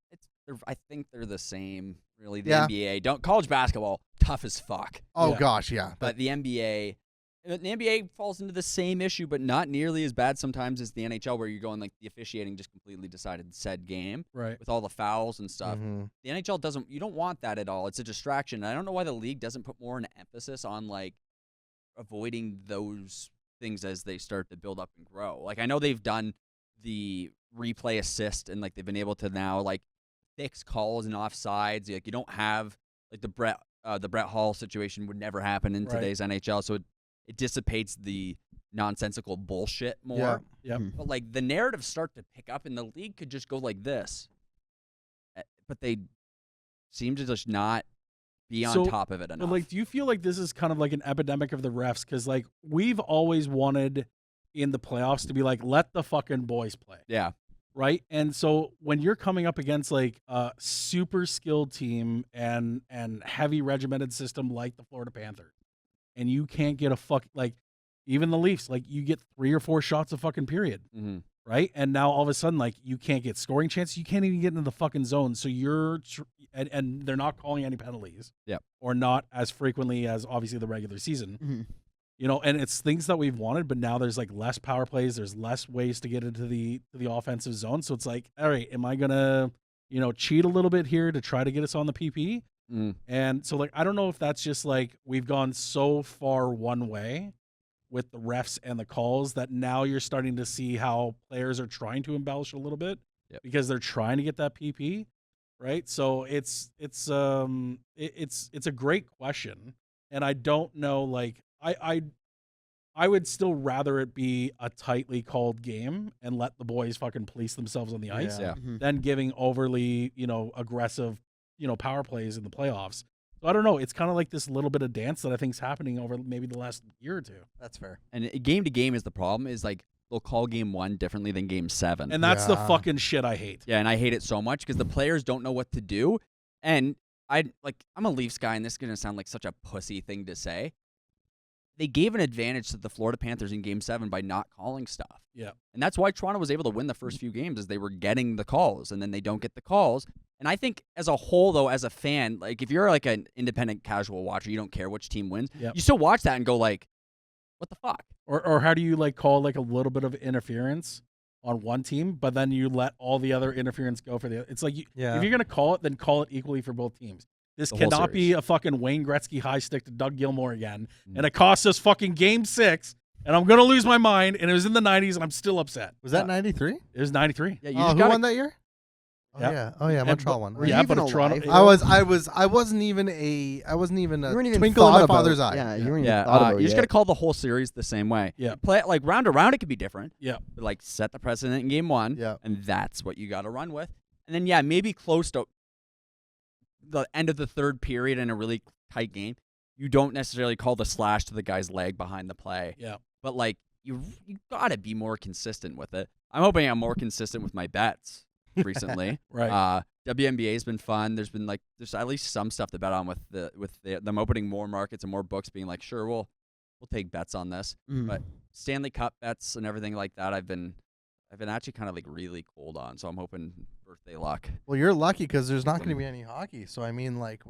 I think they're the same, really. The Yeah. NBA. College basketball, tough as fuck. oh Yeah. gosh, yeah. But the NBA, the NBA falls into the same issue, but not nearly as bad sometimes as the NHL, where you're going like the officiating just completely decided said game Right. with all the fouls and stuff. Mhm. The NHL doesn't. You don't want that at all. It's a distraction. And I don't know why the league doesn't put more an emphasis on like avoiding those things as they start to build up and grow. Like I know they've done the replay assist and like they've been able to now like fix calls and offsides. Like you don't have like the Brett Hall situation would never happen in Right. today's NHL. So it dissipates the nonsensical bullshit more. Yep. But like the narratives start to pick up and the league could just go like this. But they seem to just not be on So, top of it But enough. like, do you feel like this is kind of like an epidemic of the refs? Because like we've always wanted in the playoffs to be like, let the fucking boys play, yeah. right? And so when you're coming up against like a super skilled team and heavy regimented system like the Florida Panthers, and you can't get a like even the Leafs, like you get 3 or 4 shots a fucking period, Mm-hmm. right? And now all of a sudden, like you can't get scoring chances, you can't even get into the fucking zone. So you're and they're not calling any penalties, Yep. or not as frequently as obviously the regular season. Mm-hmm. You know, and it's things that we've wanted, but now there's like less power plays, there's less ways to get into the offensive zone. So it's like, all right, am I gonna, cheat a little bit here to try to get us on the PP? Mm. And so like I don't know if that's just like we've gone so far one way with the refs and the calls that now you're starting to see how players are trying to embellish a little bit because they're trying to get that PP, right? So it's a great question, and I don't know, like I would still rather it be a tightly called game and let the boys fucking police themselves on the ice Yeah. Mm-hmm. than giving overly, aggressive, power plays in the playoffs. So I don't know. It's kind of like this little bit of dance that I think is happening over maybe the last year or two. That's fair. And game to game is the problem. Is like they'll call game 1 differently than game 7. And that's the Yeah. fucking shit I hate. Yeah, and I hate it so much because the players don't know what to do. And I'm a Leafs guy, and this is gonna sound like such a pussy thing to say. They gave an advantage to the Florida Panthers in game 7 by not calling stuff. Yeah. And that's why Toronto was able to win the first few games, is they were getting the calls, and then they don't get the calls. And I think as a whole, though, as a fan, like if you're like an independent casual watcher, you don't care which team wins, Yep. you still watch that and go like, what the fuck? Or how do you like call like a little bit of interference on one team, but then you let all the other interference go for the other? It's like if you're gonna call it, then call it equally for both teams. This The whole cannot be series. a fucking Wayne Gretzky high stick to Doug Gilmour again, and it cost us fucking game 6, and I'm gonna lose my mind. And it was in the 90s, and I'm still upset. Was that 93? It was 93. Yeah, you Oh, just who gotta won that year? Oh Yep. yeah. Oh yeah, Montreal won. Were you Yeah, even but if Toronto, alive? I wasn't even a You weren't even twinkle in thought my about father's it. eye. Yeah, you weren't Yeah, even thought about it you just yet. got to call the whole series the same way. Yeah. Play it like round to round, it could be different. Yeah. But like set the precedent in game 1, Yeah. and that's what you got to run with. And then, yeah, maybe close to the end of the third period in a really tight game, you don't necessarily call the slash to the guy's leg behind the play. Yeah. But like you got to be more consistent with it. I'm hoping I'm more consistent with my bets recently. Right. WNBA's been fun. There's at least some stuff to bet on with them opening more markets and more books, being like, sure, we'll take bets on this. Mm. But Stanley Cup bets and everything like that, I've been actually kind of like really cold on. So I'm hoping birthday luck. Well, you're lucky because there's not going to be any hockey. So I mean, like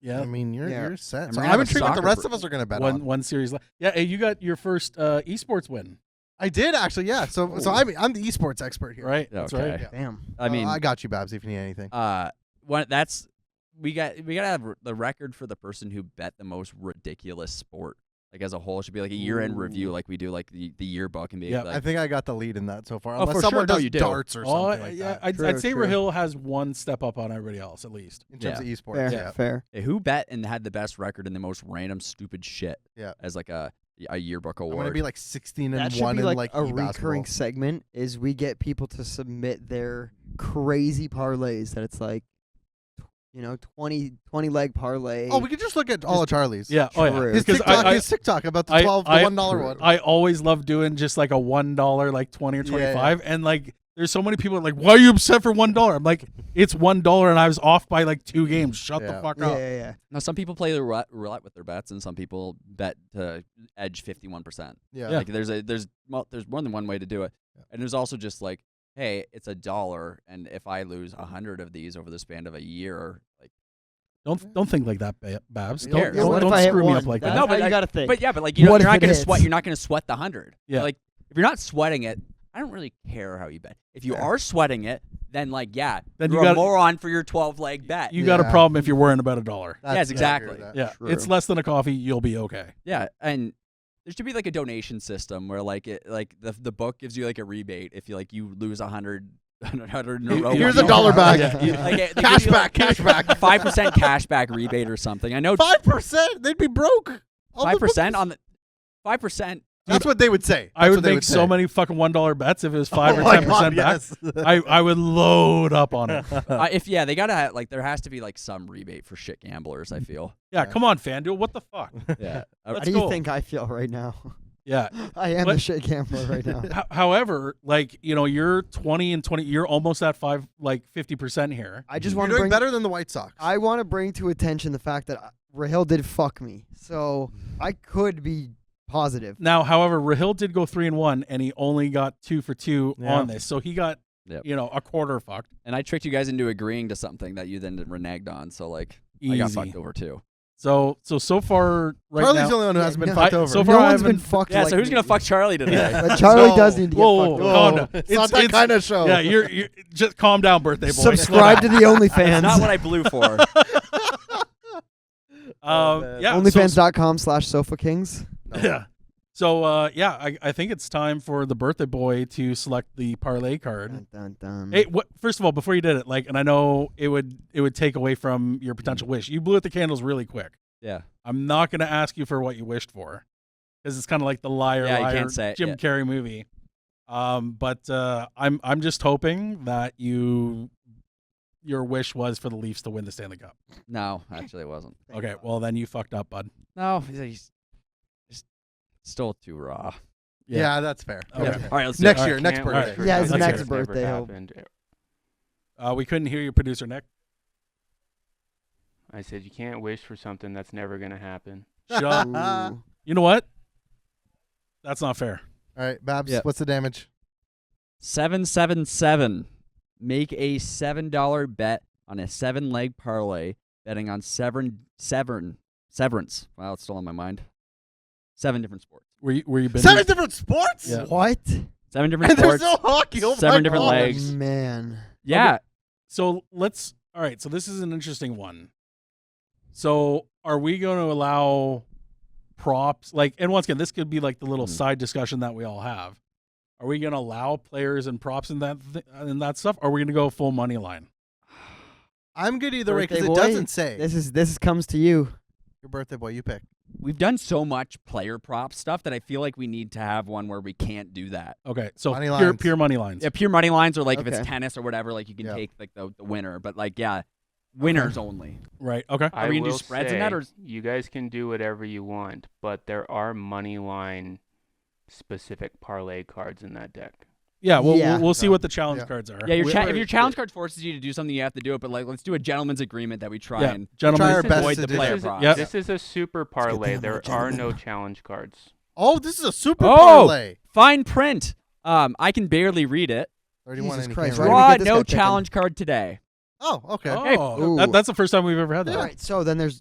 Yeah. I mean, Yeah. you're set. And So we're gonna I'm have a intrigued what the soccer rest br- of us are going to bet on. One series left. Yeah, hey, you got your first esports win, I did actually, yeah. So I'm the esports expert here. right? Yeah, That's okay. right. Yeah. Damn. I mean, I got you, Babs. If you need anything. we gotta have the record for the person who bet the most ridiculous sport. Like as a whole, it should be like a year-end review, like we do, like the yearbook, and be Yeah, I like, think I got the lead in that so far. Oh, Unless for someone sure. No, does you do. darts or Oh, something like yeah, that. I'd True, say true. Rahil has one step up on everybody else, at least. In terms of esports, Fair. yeah. Fair. hey, who bet and had the best record in the most random stupid shit? Yeah. As like a yearbook I'm award. going to be like 16 That and should 1 be in like like a e-basketball. recurring segment. Is we get people to submit their crazy parlays that it's like, 20 leg parlay. Oh, we could just look at all of Charlie's. Yeah. Oh, yeah. True. His Because TikTok about the $1 one. I always love doing just like a $1, like 20 or Yeah, 25, and like there's so many people that are like, why are you upset for $1? I'm like, it's $1, and I was off by like 2 games. Shut the Yeah. fuck yeah, up. yeah. Now, some people play the roulette with their bets, and some people bet to edge 51%. Yeah. Like there's more than one way to do it, Yeah. and there's also just like, hey, it's $1, and if I lose 100 of these over the span of a year, like Don't think like that, Babs. Yeah, Don't, what if don't I hit screw me one? up like That's that. how you gotta think. But yeah, but like What you're if not it gonna hits? sweat. You're not gonna sweat the 100. Yeah. Like if you're not sweating it, I don't really care how you bet. If you are sweating it, then like Then you're you a got- moron for your 12-leg bet. You got a Yeah. problem if you're worrying about $1. Yes, exactly. Yeah, True. it's less than a coffee. You'll be okay. Yeah, and there should be like a donation system where like the book gives you like a rebate if you lose 100 in a row. Here's $1 back. Like, Cash back, cash back. 5% cash back rebate or something. I know 5%? They'd be broke. All the 5% books- on the 5%. That's what they would say. I That's would what they make so say. many fucking $1 bets if it was 5 Oh or my 10% God, back. yes. I would load up on it. They gotta like there has to be like some rebate for shit gamblers. I feel. Yeah, come on, FanDuel. What the fuck? Yeah. How Let's do you go. think I feel right now? Yeah. I am But- the shit gambler right now. However, like you're 20 and 20. You're almost at 50% here. I just You're want to doing bring. better than the White Sox. I want to bring to attention the fact that Rahil did fuck me, so I could be positive. Now, however, Rahil did go 3-1, and he only got 2 for 2 Yeah. on this, so he got Yep. a quarter fucked. And I tricked you guys into agreeing to something that you then reneged on. So like I got Easy. fucked over too. So far right Charlie's now. the only one who hasn't been no. fucked I- over. so far No I one's been haven't- fucked. Yeah. like So who's me. gonna fuck Charlie today? But Charlie So- does need to get Whoa, fucked. whoa, over. calm down. It's not that kind of show. Yeah, you're just calm down, birthday boy. Subscribe to the That's OnlyFans. not what I blew for. Yeah, OnlyFans.com/SofaKings. Yeah. So I think it's time for the birthday boy to select the parlay card. Dun, dun, dun. Hey, first of all, before you did it, and I know it would take away from your potential wish. You blew out the candles really quick. Yeah. I'm not going to ask you for what you wished for, because it's kind of like the liar, Yeah, you liar can't say it, Jim yeah. Carrey movie. But I'm just hoping that your wish was for the Leafs to win the Stanley Cup. No, actually it wasn't. Okay, well then you fucked up, bud. No, he's still too raw. Yeah, that's fair. Okay. That's fair. All right, let's do Next it. year, next Can't birthday. wish for Yeah, his something next that's never birthday, he'll- happened. We couldn't hear your producer, Nick. I said you can't wish for something that's never gonna happen. Shut. Ooh. You know what? That's not fair. All right, Babs, Yep. what's the damage? 777. Make a $7 bet on a 7-leg parlay, betting on severance. Wow, it's still on my mind. 7 different sports. Were you been 7 different sports? Yeah. What? 7 different And there's sports. no hockey. Oh 7 my different God. legs. Man. Yeah. So all right, so this is an interesting one. So are we going to allow props? And once again, this could be like the little side discussion that we all have. Are we going to allow players and props in that stuff? Or are we going to go full money line? I'm good either way because Birthday it boy, doesn't say. This comes to you. Your birthday boy, you pick. We've done so much player prop stuff that I feel like we need to have one where we can't do that. Okay, so Money pure, lines. pure money lines. Yeah, pure money lines or like if Okay. it's tennis or whatever, like you can Yeah. take like the winner. But like, yeah, winners only. Right, okay. Are we gonna do will spreads in that, say, or you guys can do whatever you want, but there are money line specific parlay cards in that deck. Yeah, Yeah. we'll see what the challenge Yeah. cards are. Yeah, if We're- your challenge card forces you to do something, you have to do it. But like, let's do a gentleman's agreement that we try Yeah, and gentlemen. Try our This is- best avoid to the do player that. This is, props. Yeah. this is a super parlay. down, There are gentlemen. no challenge cards. Oh, this is a super Oh! parlay. Fine print. I can barely read it. 31 Jesus and you Christ, can't right? write. Draw get this guy no picking? challenge card today. Oh, okay. Oh, Hey. that's the first time we've ever had that. All right, so then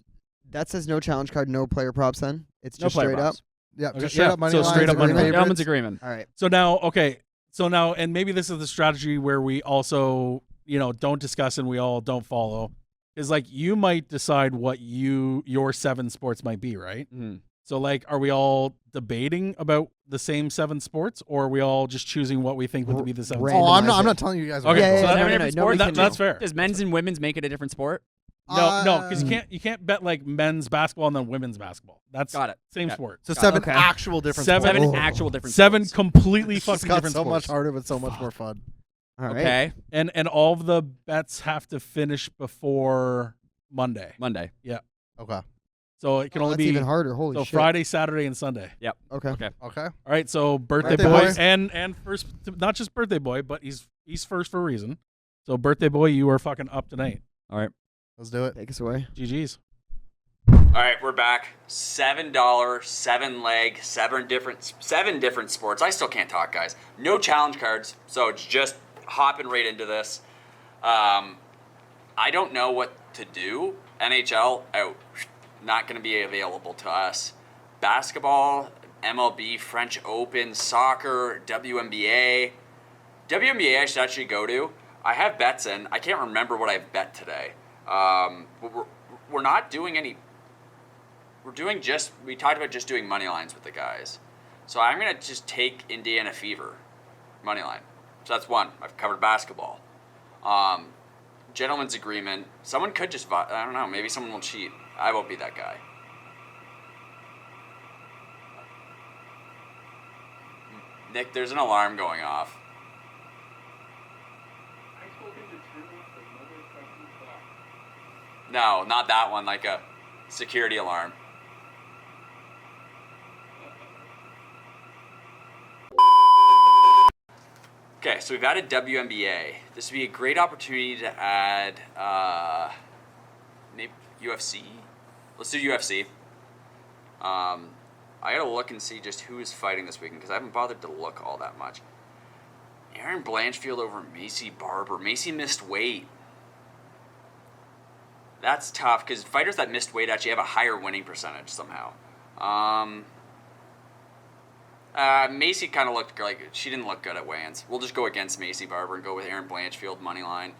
that says no challenge card, no player props. Then it's No just player straight props. up. Yeah, Okay, just straight yeah, up money so lines, straight up money agreement. lines. Gentleman's favorites. agreement. All right. So now, okay. So now, and maybe this is the strategy where we also, don't discuss and we all don't follow. Is like you might decide what your 7 sports might be, right? Mhm. So like, are we all debating about the same 7 sports, or are we all just choosing what we think would be the 7 Random. Oh, sports? I'm Randomize not it. telling you guys. Okay, what so it's that- called. Seven no, different no, sports? nobody can That's do. fair. Does men's and women's make it a different sport? No, because you can't bet like men's basketball and then women's basketball. That's Got it. same Yeah. sport. So 7 Okay. actual different Seven- sports. 7 Oh. actual different 7 sports. completely It's fucking got different so sports. much harder, but so much more fun. All right. Okay. And all of the bets have to finish before Monday. Monday. Okay. So it can Oh, only that's be even harder. Holy so shit. Friday, Saturday, and Sunday. Okay. Okay. Okay. All right, so birthday Birthday boy boy. and first, not just birthday boy, but he's first for a reason. So birthday boy, you are fucking up tonight. All right. Let's do it. Take us away. GG's. All right, we're back. $7, 7-leg, 7 different sports. I still can't talk, guys. No challenge cards, so it's just hopping right into this. I don't know what to do. NHL, out. Not going to be available to us. Basketball, MLB, French Open, soccer, WNBA. WNBA I should actually go to. I have bets in. I can't remember what I've bet today. We're not doing any. We talked about just doing money lines with the guys. So I'm going to just take Indiana Fever money line. So that's one. I've covered basketball. Gentleman's agreement. Someone could just, I don't know, maybe someone will cheat. I won't be that guy. Nick, there's an alarm going off. No, not that one, like a security alarm. Okay, so we've added WNBA. This would be a great opportunity to add maybe UFC. Let's do UFC. I gotta look and see just who is fighting this weekend because I haven't bothered to look all that much. Aaron Blanchfield over Macy Barber. Macy missed weight. That's tough because fighters that missed weight actually have a higher winning percentage somehow. Macy kind of looked like she didn't look good at weigh-ins. We'll just go against Macy Barber and go with Aaron Blanchfield money line.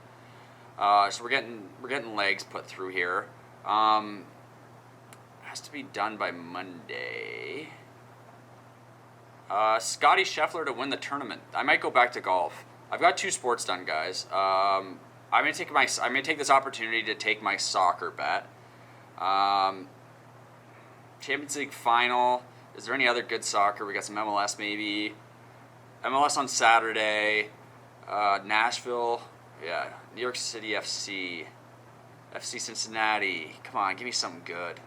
So we're getting legs put through here. Has to be done by Monday. Scotty Scheffler to win the tournament. I might go back to golf. I've got 2 sports done, guys. I'm gonna take this opportunity to take my soccer bet. Champions League final. Is there any other good soccer? We got some MLS maybe. MLS on Saturday. Nashville. Yeah. New York City FC. FC Cincinnati. Come on, give me something good.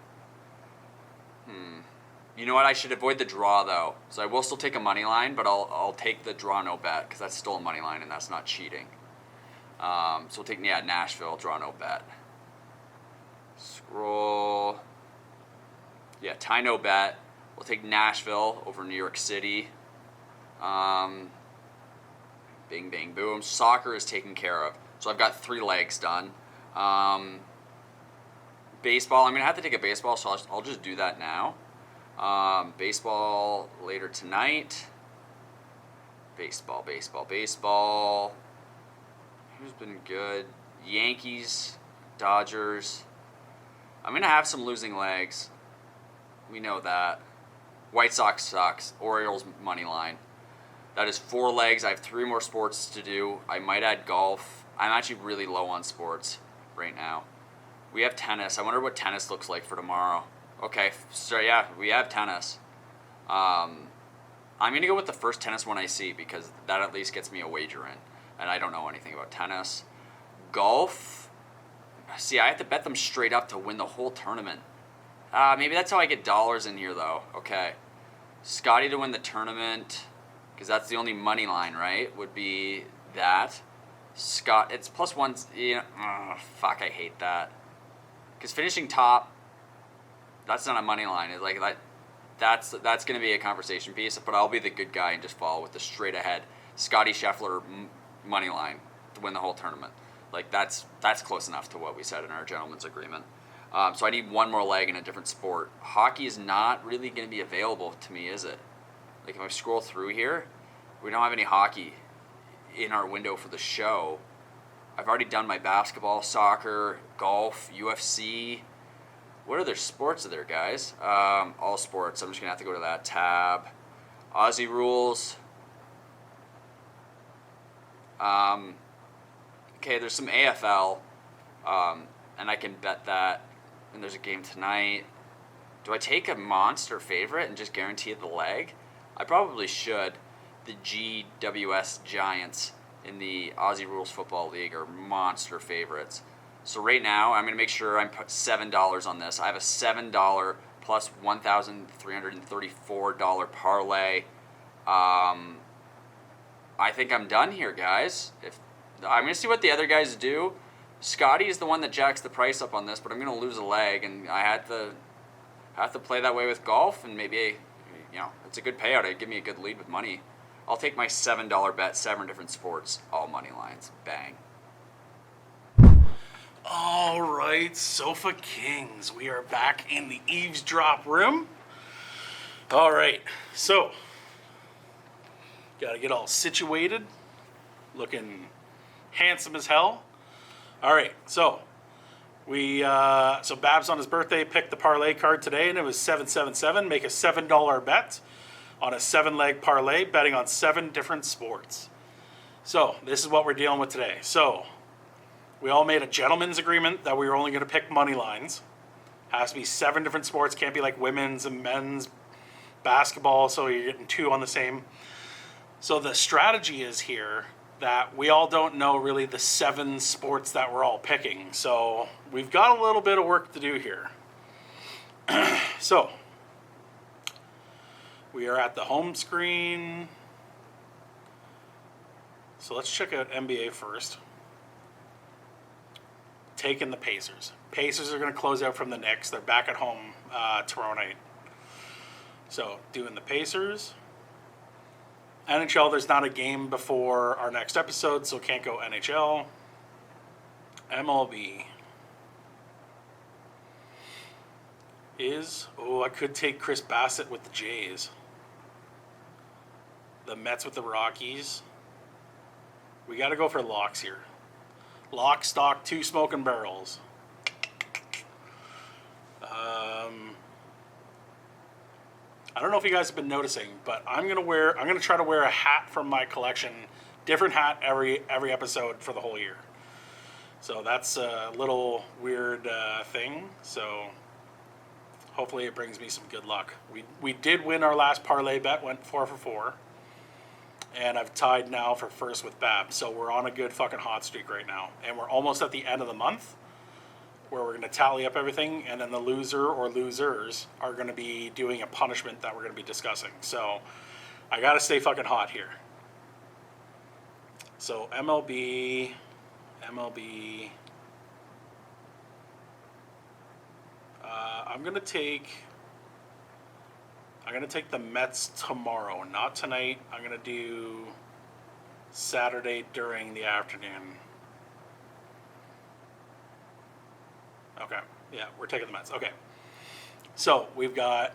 You know what? I should avoid the draw though. So I will still take a money line, but I'll take the draw no bet because that's still a money line and that's not cheating. So we'll take Nashville draw no bet. Scroll. Yeah, tie no bet. We'll take Nashville over New York City. Bing, bang, boom. Soccer is taken care of. So I've got 3 legs done. Baseball, I'm going to have to take a baseball, so I'll just do that now. Baseball later tonight. Baseball. Who's been good? Yankees, Dodgers. I'm going to have some losing legs. We know that. White Sox sucks. Orioles money line. That is 4 legs. I have 3 more sports to do. I might add golf. I'm actually really low on sports right now. We have tennis. I wonder what tennis looks like for tomorrow. Okay, so yeah, we have tennis. I'm going to go with the first tennis one I see because that at least gets me a wager in. And I don't know anything about tennis. Golf. See, I have to bet them straight up to win the whole tournament. Maybe that's how I get dollars in here, though. Okay. Scotty to win the tournament, because that's the only money line, right? Would be that. Scott, it's +1. You know, fuck, I hate that. Because finishing top, that's not a money line. It's like that's going to be a conversation piece, but I'll be the good guy and just follow with the straight ahead. Scotty Scheffler money line to win the whole tournament. Like, that's close enough to what we said in our gentleman's agreement. So I need one more leg in a different sport. Hockey is not really going to be available to me, is it? Like, if I scroll through here, we don't have any hockey in our window for the show. I've already done my basketball, soccer, golf, UFC. What other sports are there, guys? All sports. I'm just going to have to go to that tab. Aussie rules. Okay, there's some AFL, and I can bet that. And there's a game tonight. Do I take a monster favorite and just guarantee the leg? I probably should. The GWS Giants in the Aussie Rules Football League are monster favorites. So right now, I'm going to make sure I put $7 on this. I have a $7 plus $1,334 parlay. I think I'm done here, guys. I'm going to see what the other guys do. Scotty is the one that jacks the price up on this, but I'm going to lose a leg, and I have to play that way with golf, and maybe, it's a good payout. It'd give me a good lead with money. I'll take my $7 bet, 7 different sports, all money lines. Bang. All right, Sofa Kings. We are back in the eavesdrop room. All right, so got to get all situated, looking handsome as hell. All right, so so Babs on his birthday picked the parlay card today, and it was 777. Make a $7 bet on a 7-leg parlay, betting on 7 different sports. So this is what we're dealing with today. So we all made a gentleman's agreement that we were only going to pick money lines. Has to be 7 different sports. Can't be like women's and men's basketball, so you're getting 2 on the same. So the strategy is here that we all don't know really the 7 sports that we're all picking. So we've got a little bit of work to do here. So we are at the home screen. So let's check out NBA first. Taking the Pacers. Pacers are going to close out from the Knicks. They're back at home tomorrow night. So doing the Pacers. NHL, there's not a game before our next episode, so can't go NHL. MLB is, I could take Chris Bassett with the Jays. The Mets with the Rockies. We got to go for locks here. Lock, stock, 2 smoking barrels. I don't know if you guys have been noticing, but I'm gonna try to wear a hat from my collection, different hat every episode for the whole year. So that's a little weird thing. So hopefully it brings me some good luck. We did win our last parlay bet, went 4 for 4. And I've tied now for first with Bab. So we're on a good fucking hot streak right now. And we're almost at the end of the month where we're going to tally up everything. And then the loser or losers are going to be doing a punishment that we're going to be discussing. So I got to stay fucking hot here. So MLB. I'm going to take the Mets tomorrow, not tonight. I'm going to do Saturday during the afternoon. Okay, yeah, we're taking the Mets. Okay, so we've got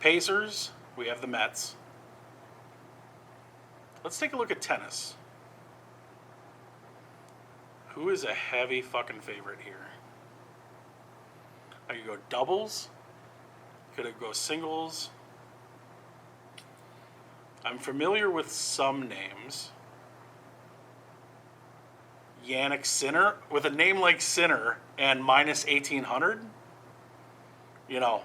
Pacers. We have the Mets. Let's take a look at tennis. Who is a heavy fucking favorite here? I could go doubles. Could it go singles? I'm familiar with some names. Yannick Sinner, with a name like Sinner and minus 1800. You know,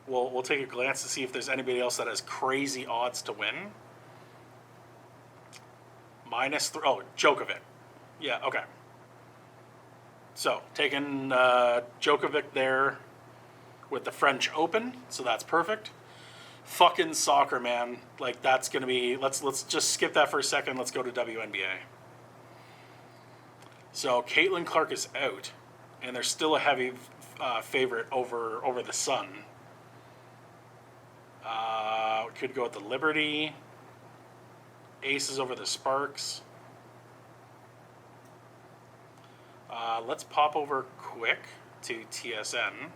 we'll take a glance to see if there's anybody else that has crazy odds to win. Djokovic. Yeah, okay. So taking Djokovic there with the French Open, so that's perfect. Fucking soccer, man. Like, that's going to be... Let's just skip that for a second. Let's go to WNBA. So, Caitlin Clark is out. And there's still a heavy favorite over the Sun. Could go with the Liberty. Aces over the Sparks. Let's pop over quick to TSN.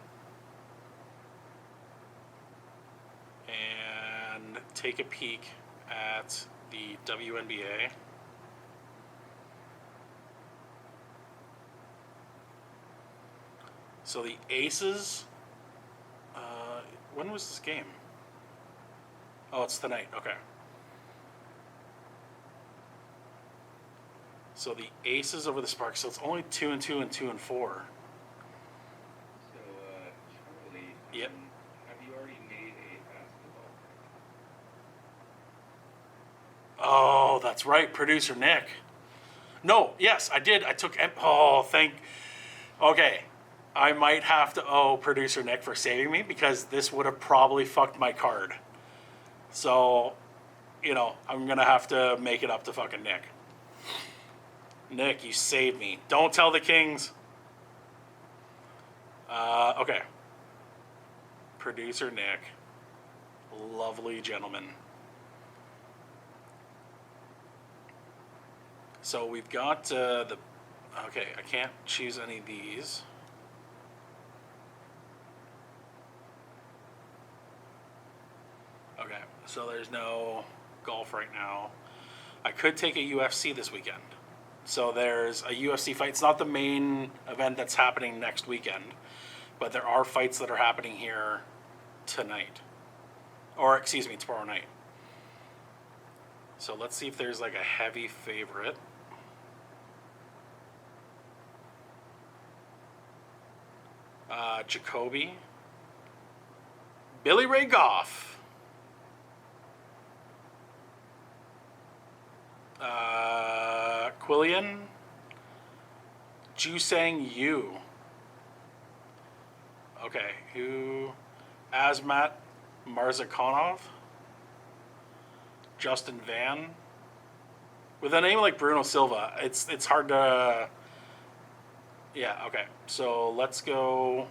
And take a peek at the WNBA. So the Aces, when was this game? Oh, it's tonight, okay. So the Aces over the Sparks, so it's only 2-2 and 2-4. So, Charlie, yep. Have you already made a basketball pick? Oh, that's right, producer Nick. No, yes, I did. I took. Okay, I might have to owe producer Nick for saving me because this would have probably fucked my card. So, I'm gonna have to make it up to fucking Nick. Nick, you saved me. Don't tell the Kings. Okay. Producer Nick. Lovely gentleman. So we've got the Okay, I can't choose any of these. Okay, so there's no golf right now. I could take a UFC this weekend. So there's a UFC fight. It's not the main event that's happening next weekend, but there are fights that are happening here tonight. Or, excuse me, tomorrow night. So let's see if there's like a heavy favorite. Jacoby. Billy Ray Goff. Quillian. Jusang Yu. Okay, who? Azmat Marzakonov. Justin Van. With a name like Bruno Silva, it's hard to. Yeah, okay. So let's go.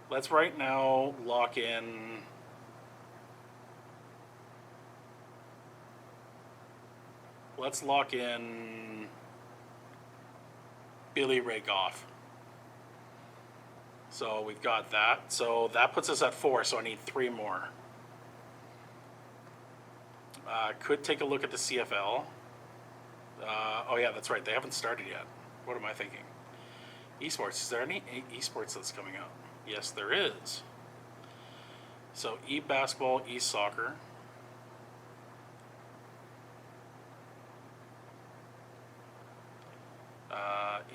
Let's right now lock in. Let's lock in Billy Ray Goff. So we've got that. So that puts us at 4, so I need 3 more. Could take a look at the CFL. Oh yeah, that's right. They haven't started yet. What am I thinking? Esports. Is there any esports that's coming out? Yes, there is. So e-basketball, e-soccer.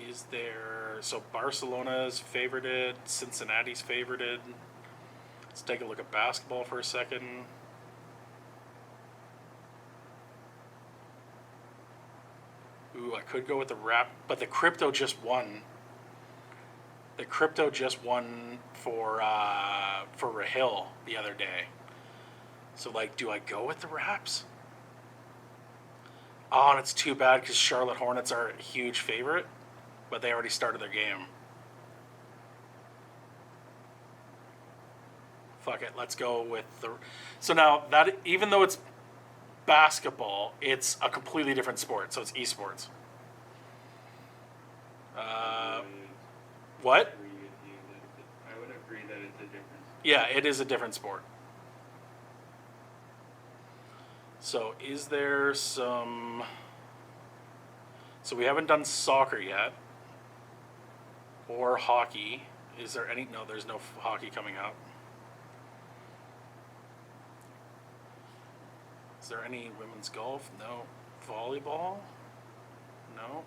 Is there... So Barcelona's favorited. Cincinnati's favorited. Let's take a look at basketball for a second. Ooh, I could go with the Rap, but the crypto just won. The crypto just won for Rahil the other day. So, like, do I go with the Raps? Oh, and it's too bad because Charlotte Hornets are a huge favorite, but they already started their game. Fuck it, let's go with the... So now, that even though it's basketball, it's a completely different sport, so it's esports. What? I would agree that it's a difference. Yeah, it is a different sport. So is there some... So we haven't done soccer yet. Or hockey. Is there any... No, there's no hockey coming up. Is there any women's golf? No. Volleyball? No.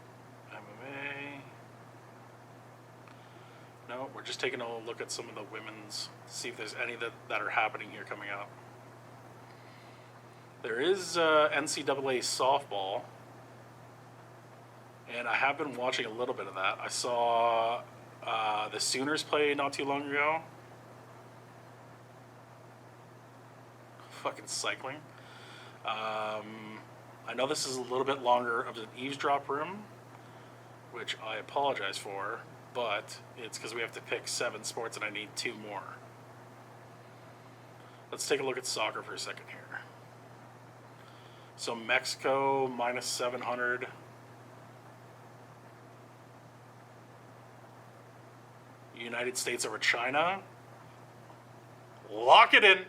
MMA? No, we're just taking a look at some of the women's, see if there's any that are happening here coming up. There is NCAA softball, and I have been watching a little bit of that. I saw the Sooners play not too long ago. Fucking cycling. I know this is a little bit longer of an eavesdrop room, which I apologize for, but it's because we have to pick 7 sports and I need 2 more. Let's take a look at soccer for a second here. So Mexico minus 700. United States over China. Lock it in.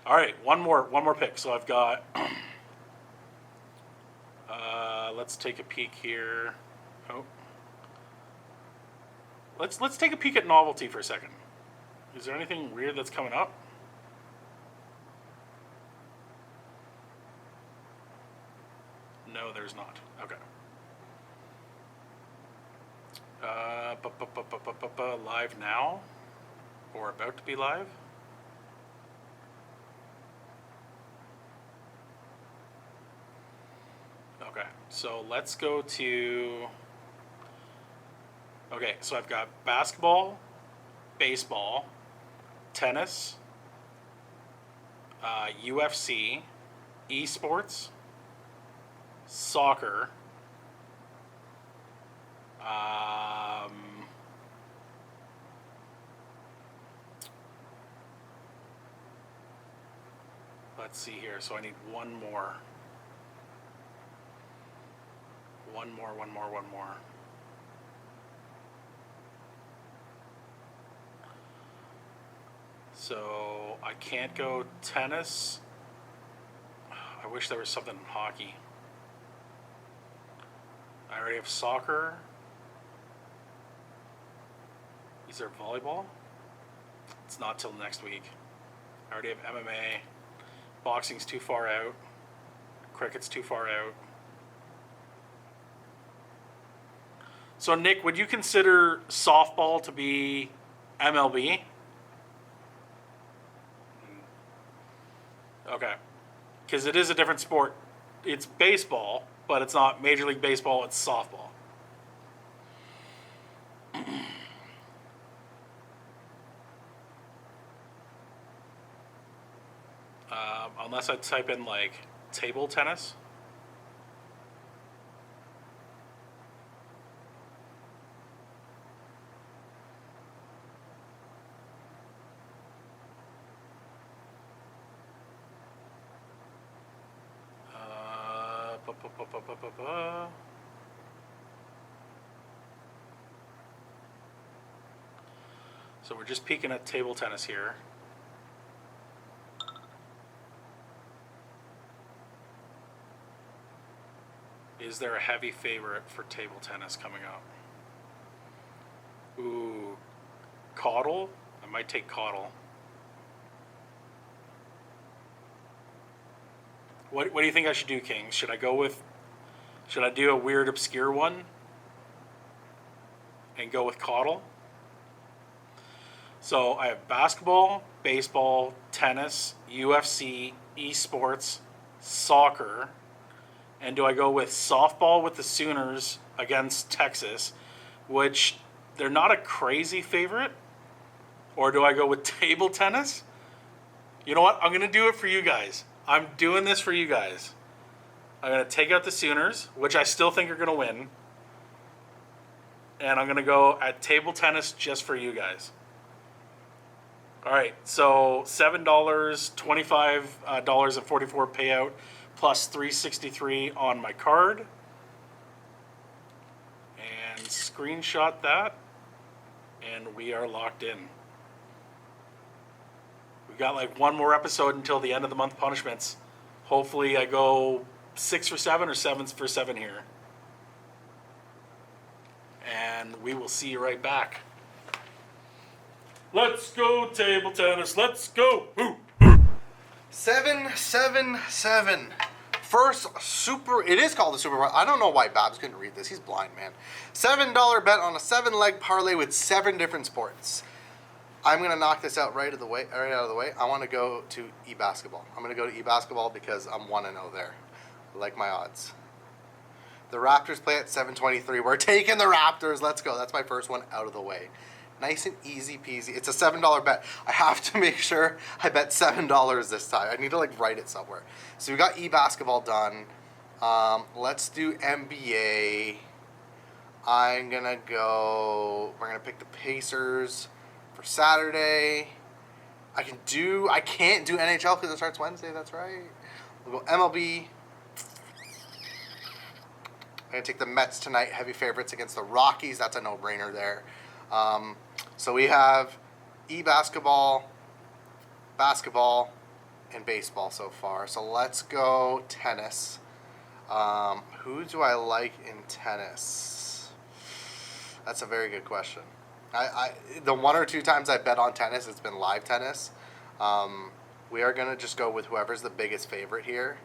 All right, one more pick. So I've got. Let's take a peek here. Oh. Let's take a peek at novelty for a second. Is there anything weird that's coming up? No, there's not. Okay. Live now, or about to be live. Okay, so let's go to. Okay, so I've got basketball, baseball, tennis, UFC, esports, soccer, let's see here. So I need one more. One more. So I can't go tennis. I wish there was something in hockey. I already have soccer. Is there volleyball? It's not till next week. I already have MMA. Boxing's too far out. Cricket's too far out. So, Nick, would you consider softball to be MLB? Okay. Because it is a different sport. It's baseball, but it's not Major League Baseball, it's softball. Unless I type in, like, table tennis. So we're just peeking at table tennis here. Is there a heavy favorite for table tennis coming up? Ooh, Caudle? I might take Caudle. What do you think I should do, King? Should I do a weird, obscure one? And go with Caudle? So I have basketball, baseball, tennis, UFC, esports, soccer. And do I go with softball with the Sooners against Texas, which they're not a crazy favorite? Or do I go with table tennis? You know what? I'm going to do it for you guys. I'm doing this for you guys. I'm going to take out the Sooners, which I still think are going to win. And I'm going to go at table tennis just for you guys. All right, so $7, $25.44 payout, plus $3.63 on my card. And screenshot that. And we are locked in. We've got like one more episode until the end of the month punishments. Hopefully I go 6 for 7 or 7 for 7 here. And we will see you right back. Let's go table tennis. Let's go. 777. First super, it is called the Super Bowl. I don't know why Babs couldn't read this. He's blind, man. $7 bet on a 7-leg parlay with 7 different sports. I'm gonna knock this out right out of the way. I want to go to e-basketball. I'm gonna go to e-basketball because I'm 1-0 there. I like my odds. The Raptors play at 7:23. We're taking the Raptors. Let's go. That's my first one out of the way. Nice and easy peasy. It's a $7 bet. I have to make sure I bet $7 this time. I need to like write it somewhere. So we got e-basketball done. Let's do NBA. We're gonna pick the Pacers for Saturday. I can't do NHL because it starts Wednesday, that's right. We'll go MLB. I'm gonna take the Mets tonight, heavy favorites against the Rockies. That's a no-brainer there. So we have basketball, and baseball so far. So let's go tennis. Who do I like in tennis? That's a very good question. The 1 or 2 times I bet on tennis, it's been live tennis. We are going to just go with whoever's the biggest favorite here.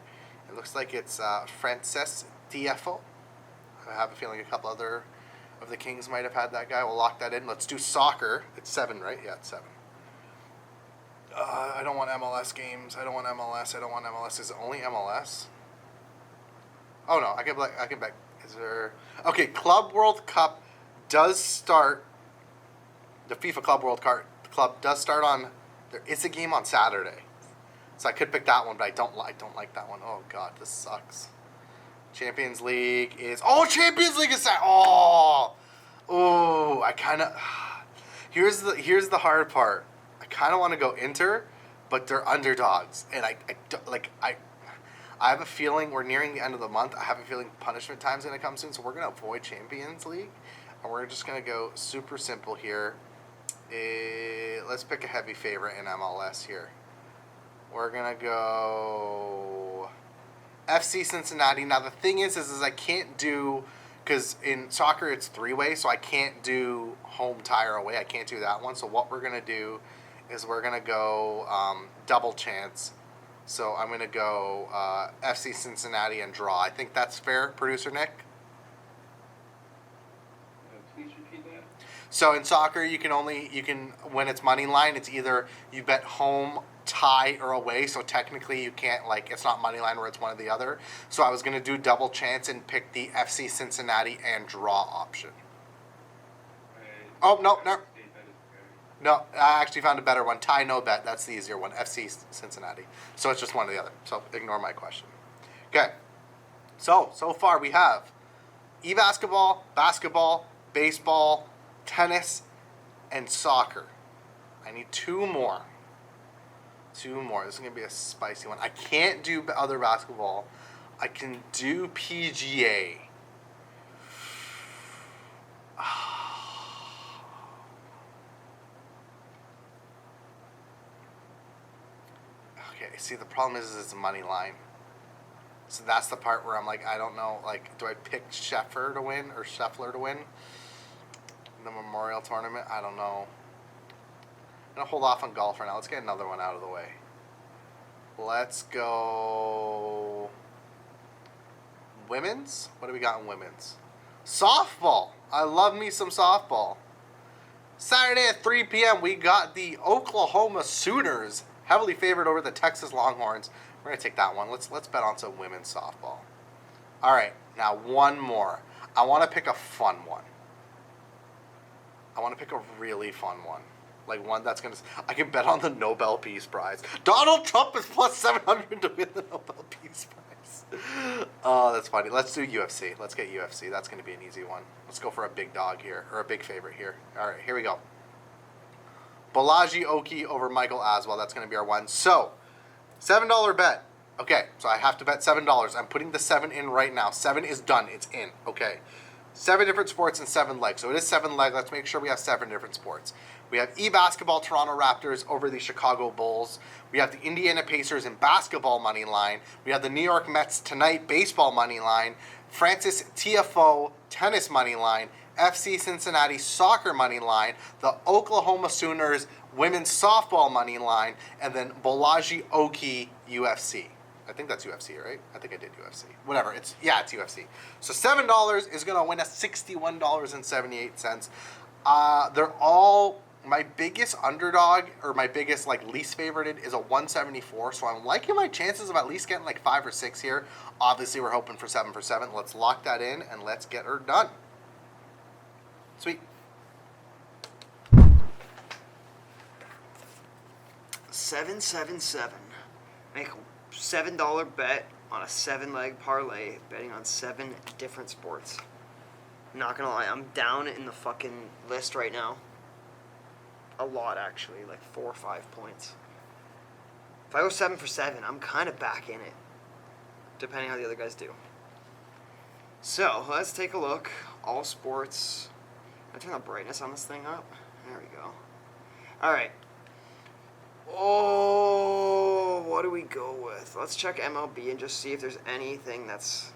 It looks like it's Frances Tiafoe. I have a feeling a couple other of the Kings might have had that guy. We'll lock that in. Let's do soccer. It's 7, right? Yeah, it's 7. I don't want MLS games. I don't want MLS. Is it only MLS? Oh no, I can bet. Is there? Okay, Club World Cup does start. The FIFA Club World Club does start on. There is a game on Saturday, so I could pick that one, but I don't like that one. Oh God, this sucks. Champions League is set. I kind of. Here's the hard part. I kind of want to go Inter, but they're underdogs, and I I have a feeling we're nearing the end of the month. I have a feeling punishment time is going to come soon, so we're going to avoid Champions League. And we're just going to go super simple here. Let's pick a heavy favorite in MLS here. We're going to go FC Cincinnati. Now, the thing is I can't do, because in soccer it's three-way, so I can't do home tie or away. I can't do that one. So what we're going to do is we're going to go double chance. So I'm going to go FC Cincinnati and draw. I think that's fair, Producer Nick? Please repeat that. So in soccer, you can when it's money line, it's either you bet home, tie, or away. So technically you can't, it's not money line where it's one or the other. So I was going to do double chance and pick the FC Cincinnati and draw option. Oh, no. No, I actually found a better one. Tie, no bet. That's the easier one. FC Cincinnati. So it's just one or the other. So ignore my question. Okay. So far we have e-basketball, basketball, baseball, tennis, and soccer. I need two more. This is going to be a spicy one. I can't do other basketball. I can do PGA. Okay, see, the problem is it's a money line. So that's the part where I'm like, I don't know, do I pick Scheffler to win in the Memorial Tournament? I don't know. I'm going to hold off on golf for now. Let's get another one out of the way. Let's go women's. What do we got in women's? Softball. I love me some softball. Saturday at 3 p.m. we got the Oklahoma Sooners, heavily favored over the Texas Longhorns. We're going to take that one. Let's bet on some women's softball. All right, now one more. I want to pick a fun one. I want to pick a really fun one. One that's going to... I can bet on the Nobel Peace Prize. Donald Trump is plus 700 to win the Nobel Peace Prize. Oh, that's funny. Let's do UFC. Let's get UFC. That's going to be an easy one. Let's go for a big dog here, or a big favorite here. All right, here we go. Balaji Oki over Michael Aswell. That's going to be our one. So, $7 bet. Okay, so I have to bet $7. I'm putting the 7 in right now. 7 is done. It's in. Okay. 7 different sports and 7 legs. So it is 7 legs. Let's make sure we have 7 different sports. We have e-basketball Toronto Raptors over the Chicago Bulls. We have the Indiana Pacers in basketball money line. We have the New York Mets tonight baseball money line. Francis Tiafoe tennis money line. FC Cincinnati soccer money line. The Oklahoma Sooners women's softball money line. And then Balaji Oki UFC. I think that's UFC, right? I think I did UFC. Whatever. It's UFC. So $7 is going to win us $61.78. They're all... My biggest underdog, or my biggest least favorited, is a 174. So I'm liking my chances of at least getting 5 or 6 here. Obviously, we're hoping for 7 for 7. Let's lock that in and let's get her done. Sweet. $777. Make a $7 bet on a 7-leg parlay, betting on 7 different sports. Not gonna lie, I'm down in the fucking list right now. A lot, actually, 4 or 5 points. If I go 7 for 7, I'm kind of back in it, depending how the other guys do. So, let's take a look. All sports. Can I turn the brightness on this thing up? There we go. Alright. Oh, what do we go with? Let's check MLB and just see if there's anything that's...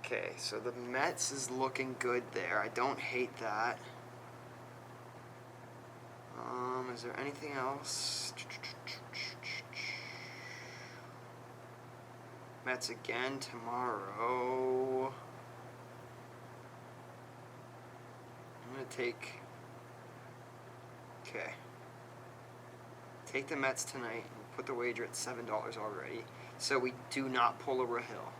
Okay, so the Mets is looking good there. I don't hate that. Is there anything else? Mets again tomorrow. I'm going to take... Okay. Take the Mets tonight and put the wager at $7 already, so we do not pull a Rahil.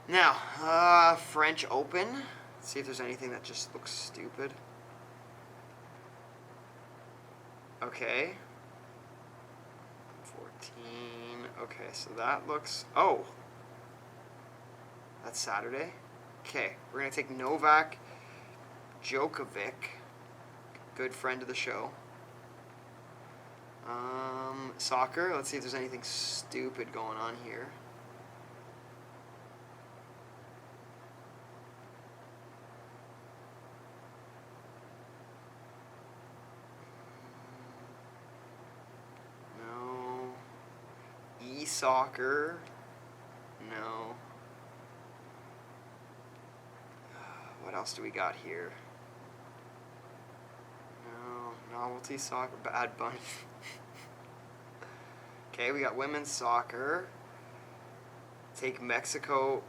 Now, French Open. Let's see if there's anything that just looks stupid. Okay. 14. Okay, so that looks... Oh! That's Saturday. Okay, we're going to take Novak Djokovic. Good friend of the show. Soccer. Let's see if there's anything stupid going on here. No. E-soccer. No. What else do we got here? No. Novelty soccer. Bad Bunny. Okay, we got women's soccer. Take Mexico.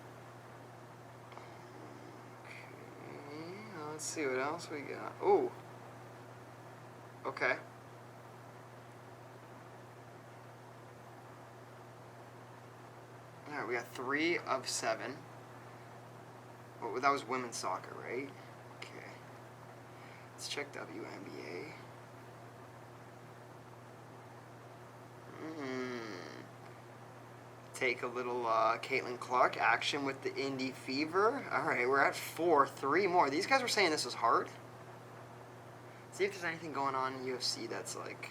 Okay, let's see what else we got. Ooh. Okay. Alright, we got 3 of 7. Oh, that was women's soccer, right? Okay. Let's check WNBA. Take a little Caitlin Clark action with the Indy Fever. Alright, we're at 4. 3 more. These guys were saying this was hard. See if there's anything going on in UFC that's like...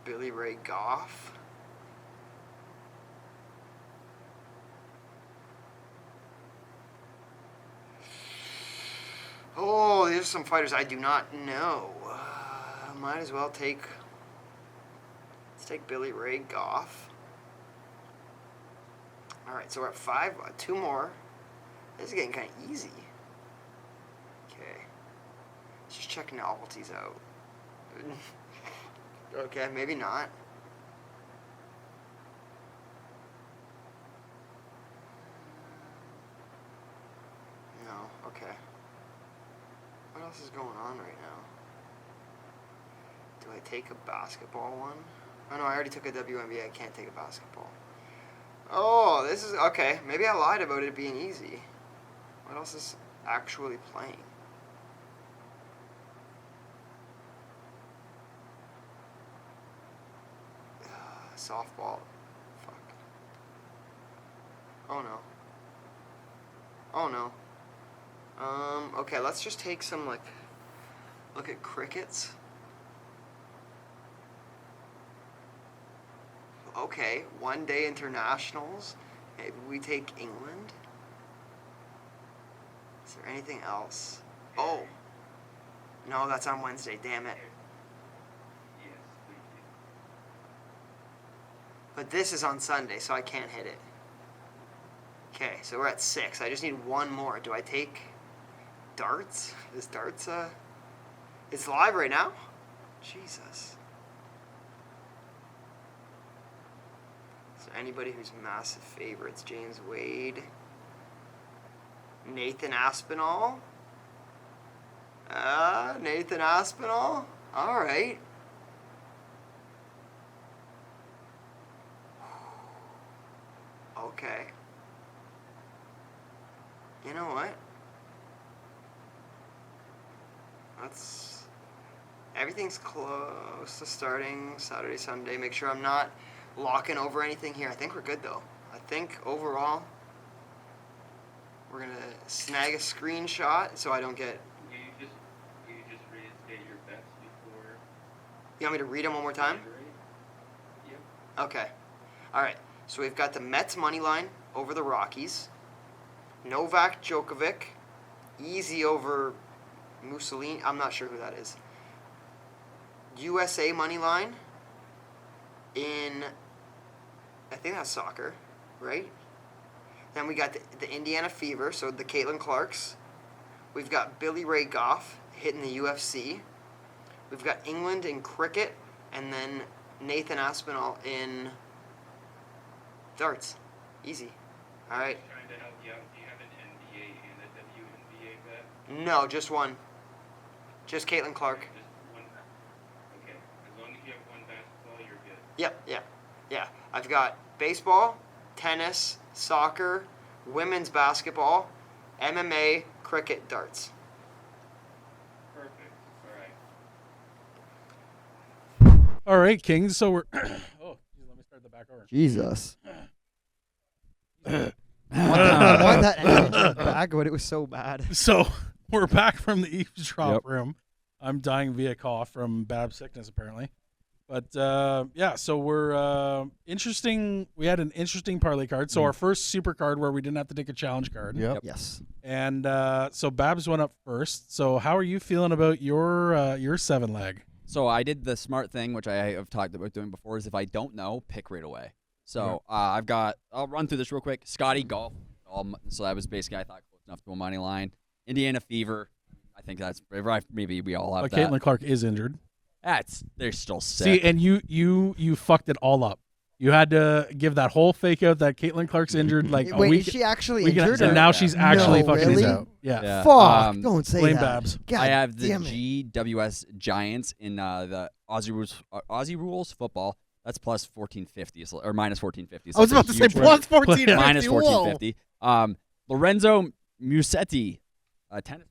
Billy Ray Goff. Oh, these are some fighters I do not know. Might as well take... Let's take Billy Ray Goff. Alright, so we're at 5. 2 more. This is getting kind of easy. Okay. Let's just check novelties out. Okay, maybe not. No, okay. What else is going on right now? Do I take a basketball one? Oh no, I already took a WNBA. I can't take a basketball. Oh, this is... Okay, maybe I lied about it being easy. What else is actually playing? Softball. Fuck. Oh no. Oh no. Okay, let's just take some, like... Look at crickets. Okay, 1-day internationals. Maybe we take England. Is there anything else? Oh. No, that's on Wednesday, damn it. But this is on Sunday, so I can't hit it. Okay, so we're at 6. I just need 1 more. Do I take darts? Is darts, It's live right now? Jesus. Is there anybody who's massive favorites? James Wade. Nathan Aspinall. Nathan Aspinall. All right. Okay. You know what? Everything's close to starting Saturday, Sunday. Make sure I'm not locking over anything here. I think we're good though. I think overall we're gonna snag a screenshot so I don't get. You just reinstate your bets before. You want me to read them one more time? Yep. Okay. All right. So we've got the Mets money line over the Rockies. Novak Djokovic, easy over Mussolini. I'm not sure who that is. USA money line in, I think that's soccer, right? Then we got the Indiana Fever, so the Caitlin Clarks. We've got Billy Ray Goff hitting the UFC. We've got England in cricket, and then Nathan Aspinall in darts. Easy. All right. Trying to help you out. Do you have an NBA and a WNBA bet? No, just one. Just Caitlin Clark. Just one. Okay. As long as you have one basketball, you're good. Yep. Yeah. I've got baseball, tennis, soccer, women's basketball, MMA, cricket, darts. Perfect. All right. All right, Kings. So we're. Oh, geez, let me start the back over. Jesus. One I want that energy back when it was so bad. So We're back from the eavesdrop Yep. room. I'm dying via cough from bad sickness, apparently. But yeah, so we're interesting. We had an interesting parlay card. So our first super card where we didn't have to take a challenge card. Yep. Yes. And so Babs went up first. So how are you feeling about your 7 leg? So I did the smart thing, which I have talked about doing before, is if I don't know, pick right away. So I'll run through this real quick. Scotty Golf. So that was basically, I thought, close enough to a money line. Indiana Fever. I think that's, maybe we all have But that. Caitlin Clark is injured. They're still sick. See, and you fucked it all up. You had to give that whole fake out that Caitlin Clark's injured like a Wait, week. is she actually week and injured? and or- now she's actually No, fucking really? out. Yeah. Yeah. Fuck! Don't say blame that. Babs. God I have the damn it. GWS Giants in the Aussie rules football. That's plus 1450 or minus 1450. I was about to say plus 14. minus Whoa. 1450. Lorenzo Musetti, tennis.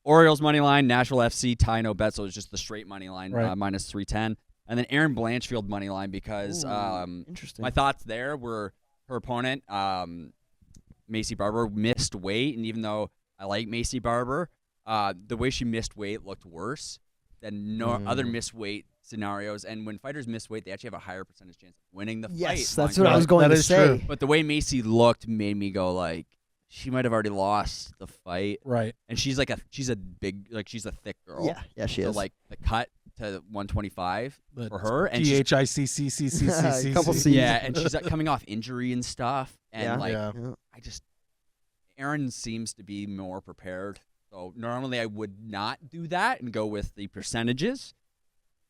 Orioles money line, Nashville FC, tie no bet, so it's just the straight money line, Right. minus 310. And then Aaron Blanchfield money line because Interesting. my thoughts there were her opponent, Macy Barber, missed weight, and even though I like Macy Barber, the way she missed weight looked worse than other missed weight scenarios. And when fighters miss weight, they actually have a higher percentage chance of winning the fight. Yes, that's long what I term. was going That to is say. true. But the way Macy looked made me go like, she might have already lost the fight. Right. And she's a big, she's a thick girl. Yeah, she So is. like the cut to 125 The for her, and she's, GHICCCCCC. Couple C's. yeah, and she's coming off injury and stuff, and Yeah. Yeah. Aaron seems to be more prepared. So normally I would not do that and go with the percentages,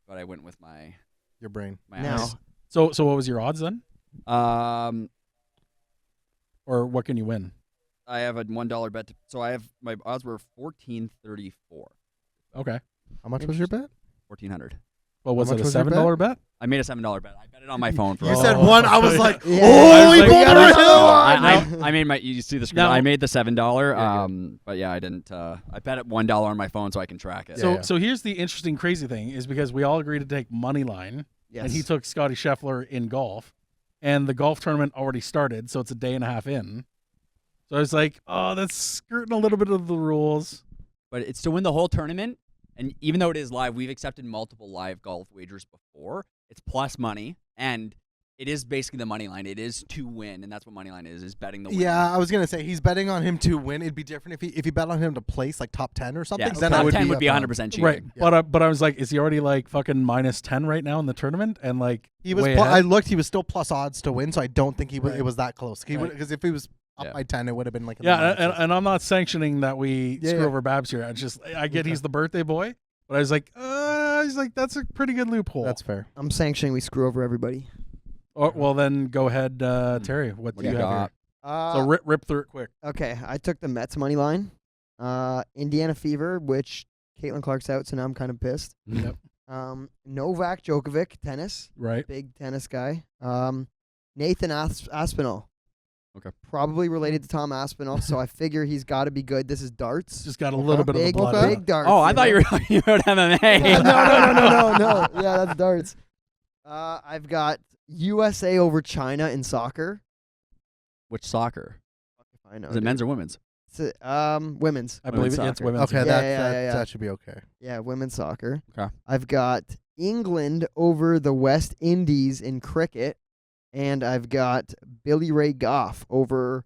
but I went with my Your brain. Now, eyes. So what was your odds then? Um, Or what can you win? I have a $1 bet. So I have my odds were 1434, Okay. How much was your bet? 1400. Well, was How it a much was your $7 bet? I made a $7 bet. I bet it on my phone. For You a said while. one. I was like, Yeah. oh, I he was pulled like, a yeah, Rahil one. I made my. You see the screen? Now- I made the $7. Yeah, But yeah, I didn't. I bet it $1 on my phone so I can track it. So Yeah. so here's the interesting crazy thing is because we all agreed to take money line, yes. and he took Scotty Scheffler in golf, and the golf tournament already started, so it's a day and a half in. So I was like, oh, that's skirting a little bit of the rules. But it's to win the whole tournament, and even though it is live, we've accepted multiple live golf wagers before. It's plus money, and it is basically the money line. It is to win, and that's what money line is betting the win. Yeah, I was gonna say he's betting on him to win. It'd be different if he bet on him to place like top 10 or something. Yeah, Then top I would 10 be would be up on. 100% cheating. Right, Yeah. but I was like, is he already like fucking minus 10 right now in the tournament? And like He was. way I ahead? looked. He was still plus odds to win, so I don't think Right. it was that close. Right. Because if he was up Yeah. by 10, it would have been like in the Yeah, minuses. and I'm not sanctioning that we Yeah, screw yeah. over Babs here. I get he's the birthday boy, but I was like, that's a pretty good loophole. That's fair. I'm sanctioning we screw over everybody. Oh, well, then go ahead, Terry. What do you have here? So rip through it quick. Okay, I took the Mets money line. Indiana Fever, which Caitlin Clark's out, so now I'm kind of pissed. Yep. Novak Djokovic, tennis, Right. big tennis guy. Nathan Aspinall. Okay. Probably related to Tom Aspinall, so I figure he's got to be good. This is darts. Just got a little bit of the Big, blood. in big it. darts. Oh, I thought you were talking about MMA. No. Yeah, that's darts. I've got USA over China in soccer. Which soccer? I know. Is it men's or women's? It's, women's. I believe Women's it's soccer. women's. Okay, Yeah, that yeah. should be okay. Yeah, women's soccer. Okay. I've got England over the West Indies in cricket, and I've got Billy Ray Goff over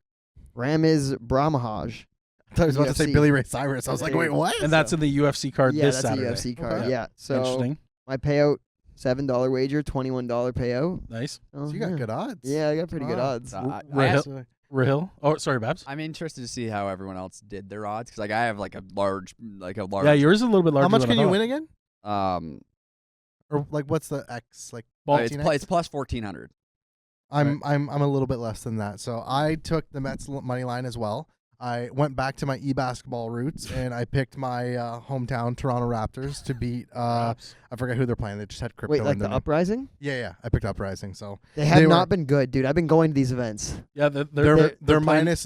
Ramiz Brahmahaj. I thought he was about to say UFC. Billy Ray Cyrus. I was like, wait, what? And that's in the UFC card Yeah, this that's Saturday. a UFC card. Okay. Yeah, so Interesting. my payout $7 wager, $21 payout. Nice. Oh, So you got yeah. good odds. Yeah, I got pretty good Wow. odds. Rahil. Rahil. Oh, sorry, Babs. I'm interested to see how everyone else did their odds because I have a large. Yeah, yours is a little bit larger. How much than can I you thought. win again? Or like, what's the X? Like, it's 14X? plus 1400. I'm a little bit less than that. So I took the Mets money line as well. I went back to my e-basketball roots and I picked my hometown Toronto Raptors to beat. I forget who they're playing. They just had crypto. Wait, like in the them. Uprising? Yeah. I picked Uprising. So They have They were- not been good, dude. I've been going to these events. Yeah, they're playing, minus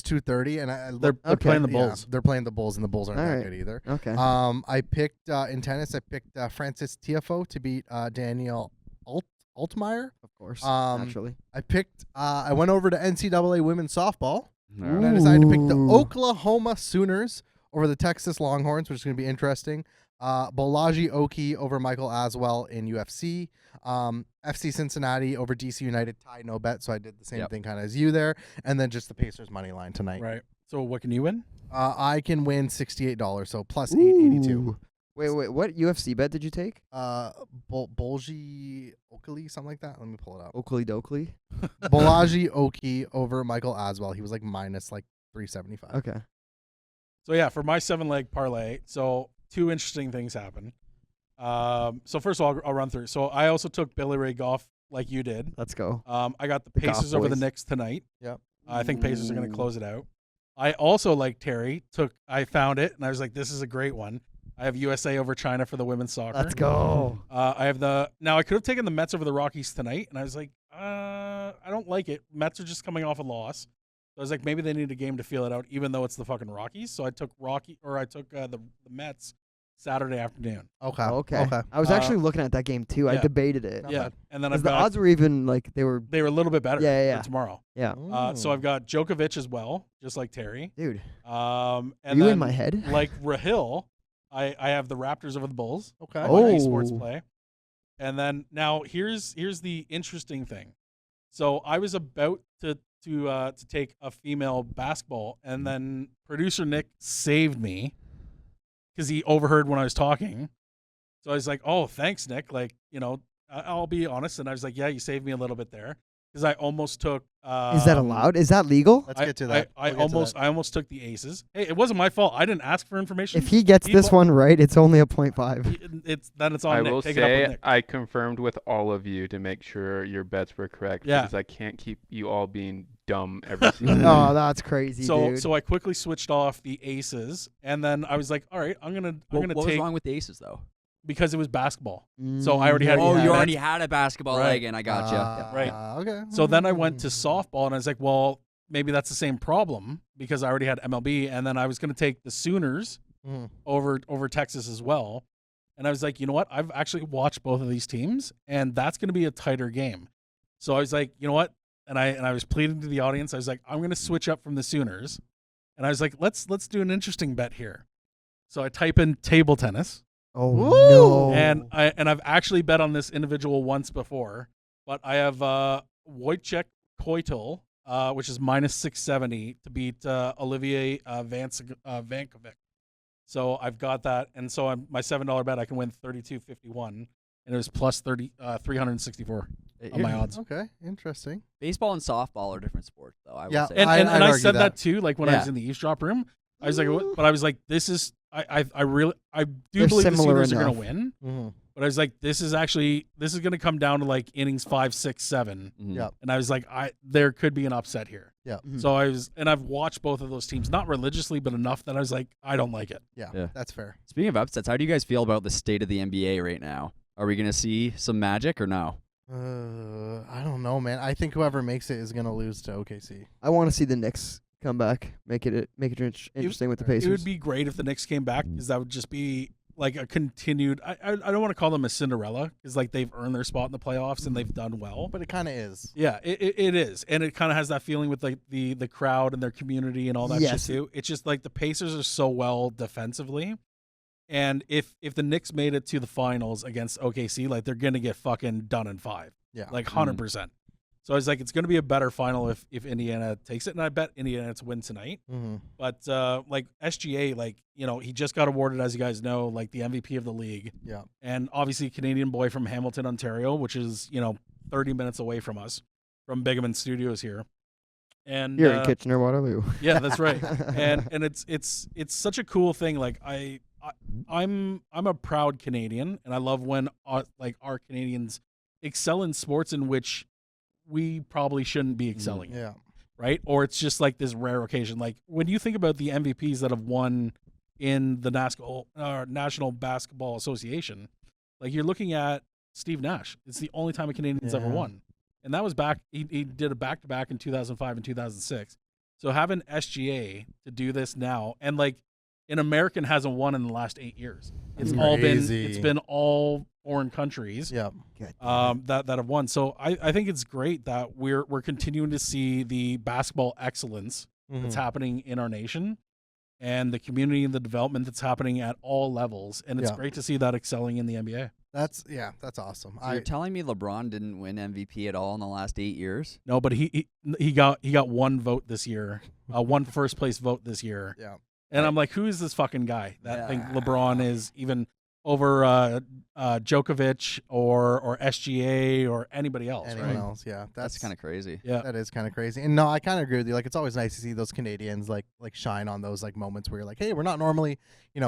230, and They're Okay. playing the yeah, Bulls. they're playing the Bulls, and the Bulls aren't All that right. good either. Okay. I picked in tennis. I picked Francis Tiafoe to beat Daniel Altmaier. Of course. Um, naturally. I picked. I went over to NCAA women's softball. And I decided to pick the Oklahoma Sooners over the Texas Longhorns, which is going to be interesting. Bolaji Oki over Michael Aswell in UFC. FC Cincinnati over DC United, tie no bet. So I did the same thing kind of as you there. And then just the Pacers money line tonight. Right. So what can you win? I can win $68, so plus 882. Wait, what UFC bet did you take? Bolji Oakley, something like that. Let me pull it up. Oakley Dokley. Bolaji Oki over Michael Aswell. He was like minus like 375. Okay. So yeah, for my 7-leg parlay, so 2 interesting things happen. So first of all, I'll run through. So I also took Billy Ray Goff like you did. Let's go. I got the The Goff Pacers over the boys. Knicks tonight. Yep. I think Pacers are going to close it out. I also, like Terry, I found it, and I was like, this is a great one. I have USA over China for the women's soccer. Let's go. I have now I could have taken the Mets over the Rockies tonight, and I was like, I don't like it. Mets are just coming off a loss. So I was like, maybe they need a game to feel it out, even though it's the fucking Rockies. So I took the Mets Saturday afternoon. Okay. Okay. I was actually looking at that game too. I yeah. debated it. Yeah, and then Because I've the got odds were even like they were. a little bit better. Yeah. For tomorrow. Yeah. So I've got Djokovic as well, just like Terry. Dude. And Are you then, in my head? like Rahil, I have the Raptors over the Bulls. Okay. On my Oh. sports play. And then now here's the interesting thing. So I was about to take a female basketball, and then producer Nick saved me because he overheard when I was talking. So I was like, "Oh, thanks, Nick." Like, I'll be honest, and I was like, "Yeah, you saved me a little bit there." Because I almost took. Is that allowed? Is that legal? Let's get to that. I We'll get to that. almost took the aces. Hey, it wasn't my fault. I didn't ask for information. If he gets this People- one right, it's only a 0.5. It's on I Nick. will Take it up with say Nick. I confirmed with all of you to make sure your bets were correct Yeah. because I can't keep you all being dumb every single Oh, that's crazy, dude. So I quickly switched off the aces, and then I was like, all right, I'm gonna What was take wrong with the Aces though? because it was basketball. So I already had. Oh, Yeah, you that- already had a basketball Right. leg, and I gotcha. Right. Okay. So then I went to softball, and I was like, well, maybe that's the same problem because I already had MLB, and then I was gonna take the Sooners Mhm. over Texas as well, and I was like, you know what? I've actually watched both of these teams, and that's gonna be a tighter game. So I was like, you know what? And I was pleading to the audience. I was like, I'm gonna switch up from the Sooners, and I was like, let's do an interesting bet here. So I type in table tennis. Oh, Woo! no. And I've actually bet on this individual once before, but I have Wojciech Koitel, which is minus 670 to beat Olivier Vankovic. So I've got that, and so my $7 bet I can win 32.51, and it was plus 364 on my odds. Okay. Interesting. Baseball and softball are different sports, though. I Yeah, will say. And I'd I argue said that. that too, like when I was Yeah. in the eavesdrop room. I was like, what? But I was like, this is I do They're believe the similar Sooners are going to enough. win. Mm-hmm. But I was like, this is going to come down to like innings 5, 6, 7. Mhm. Yep. And I was like, there could be an upset here. Yeah. Mhm. So I've watched both of those teams, not religiously, but enough that I was like, I don't like it. Yeah. Yeah. That's fair. Speaking of upsets, how do you guys feel about the state of the NBA right now? Are we going to see some magic or no? I don't know, man. I think whoever makes it is gonna lose to OKC. I want to see the Knicks come back, make it interesting with the Pacers. It would be great if the Knicks came back because that would just be like a continued. I don't want to call them a Cinderella because like they've earned their spot in the playoffs and they've done well. But it kind of is. Yeah, it is, and it kind of has that feeling with like the crowd and their community and all that Yes. shit too. It's just like the Pacers are so well defensively, and if the Knicks made it to the finals against OKC, like they're gonna get fucking done in 5, Yeah. like 100%. So I was like, it's gonna be a better final if Indiana takes it, and I bet Indiana to win tonight. Mm-hmm. But like SGA, like he just got awarded, as you guys know, like the MVP of the league. Yeah. And obviously Canadian boy from Hamilton, Ontario, which is 30 minutes away from us, from Bigham Studios here. And Here in Kitchener Waterloo. yeah, that's right. and it's such a cool thing. Like I'm a proud Canadian, and I love when our Canadians excel in sports in which we probably shouldn't be excelling. Yeah. Right? Or it's just like this rare occasion. Like when you think about the MVPs that have won in the National Basketball Association, like you're looking at Steve Nash. It's the only time a Canadian's ever Yeah. won. And that was back, he did a back-to-back in 2005 and 2006. So having SGA to do this now, and like an American hasn't won in the last 8 years. It's Crazy. been all foreign countries Yeah. that have won. So I think it's great that we're continuing to see the basketball excellence that's happening in our nation, and the community and the development that's happening at all levels. And it's great to see that excelling in the NBA. That's awesome. So you're telling me LeBron didn't win MVP at all in the last 8 years? No, but he got one vote this year, one first place vote this year. Yeah. And I'm like, who is this fucking guy that think LeBron is even over Djokovic or SGA or anybody else? Anyone else? Yeah, That's kind of crazy. Yeah, that is kind of crazy. And no, I kind of agree with you. Like, it's always nice to see those Canadians like shine on those like moments where you're like, hey, we're not normally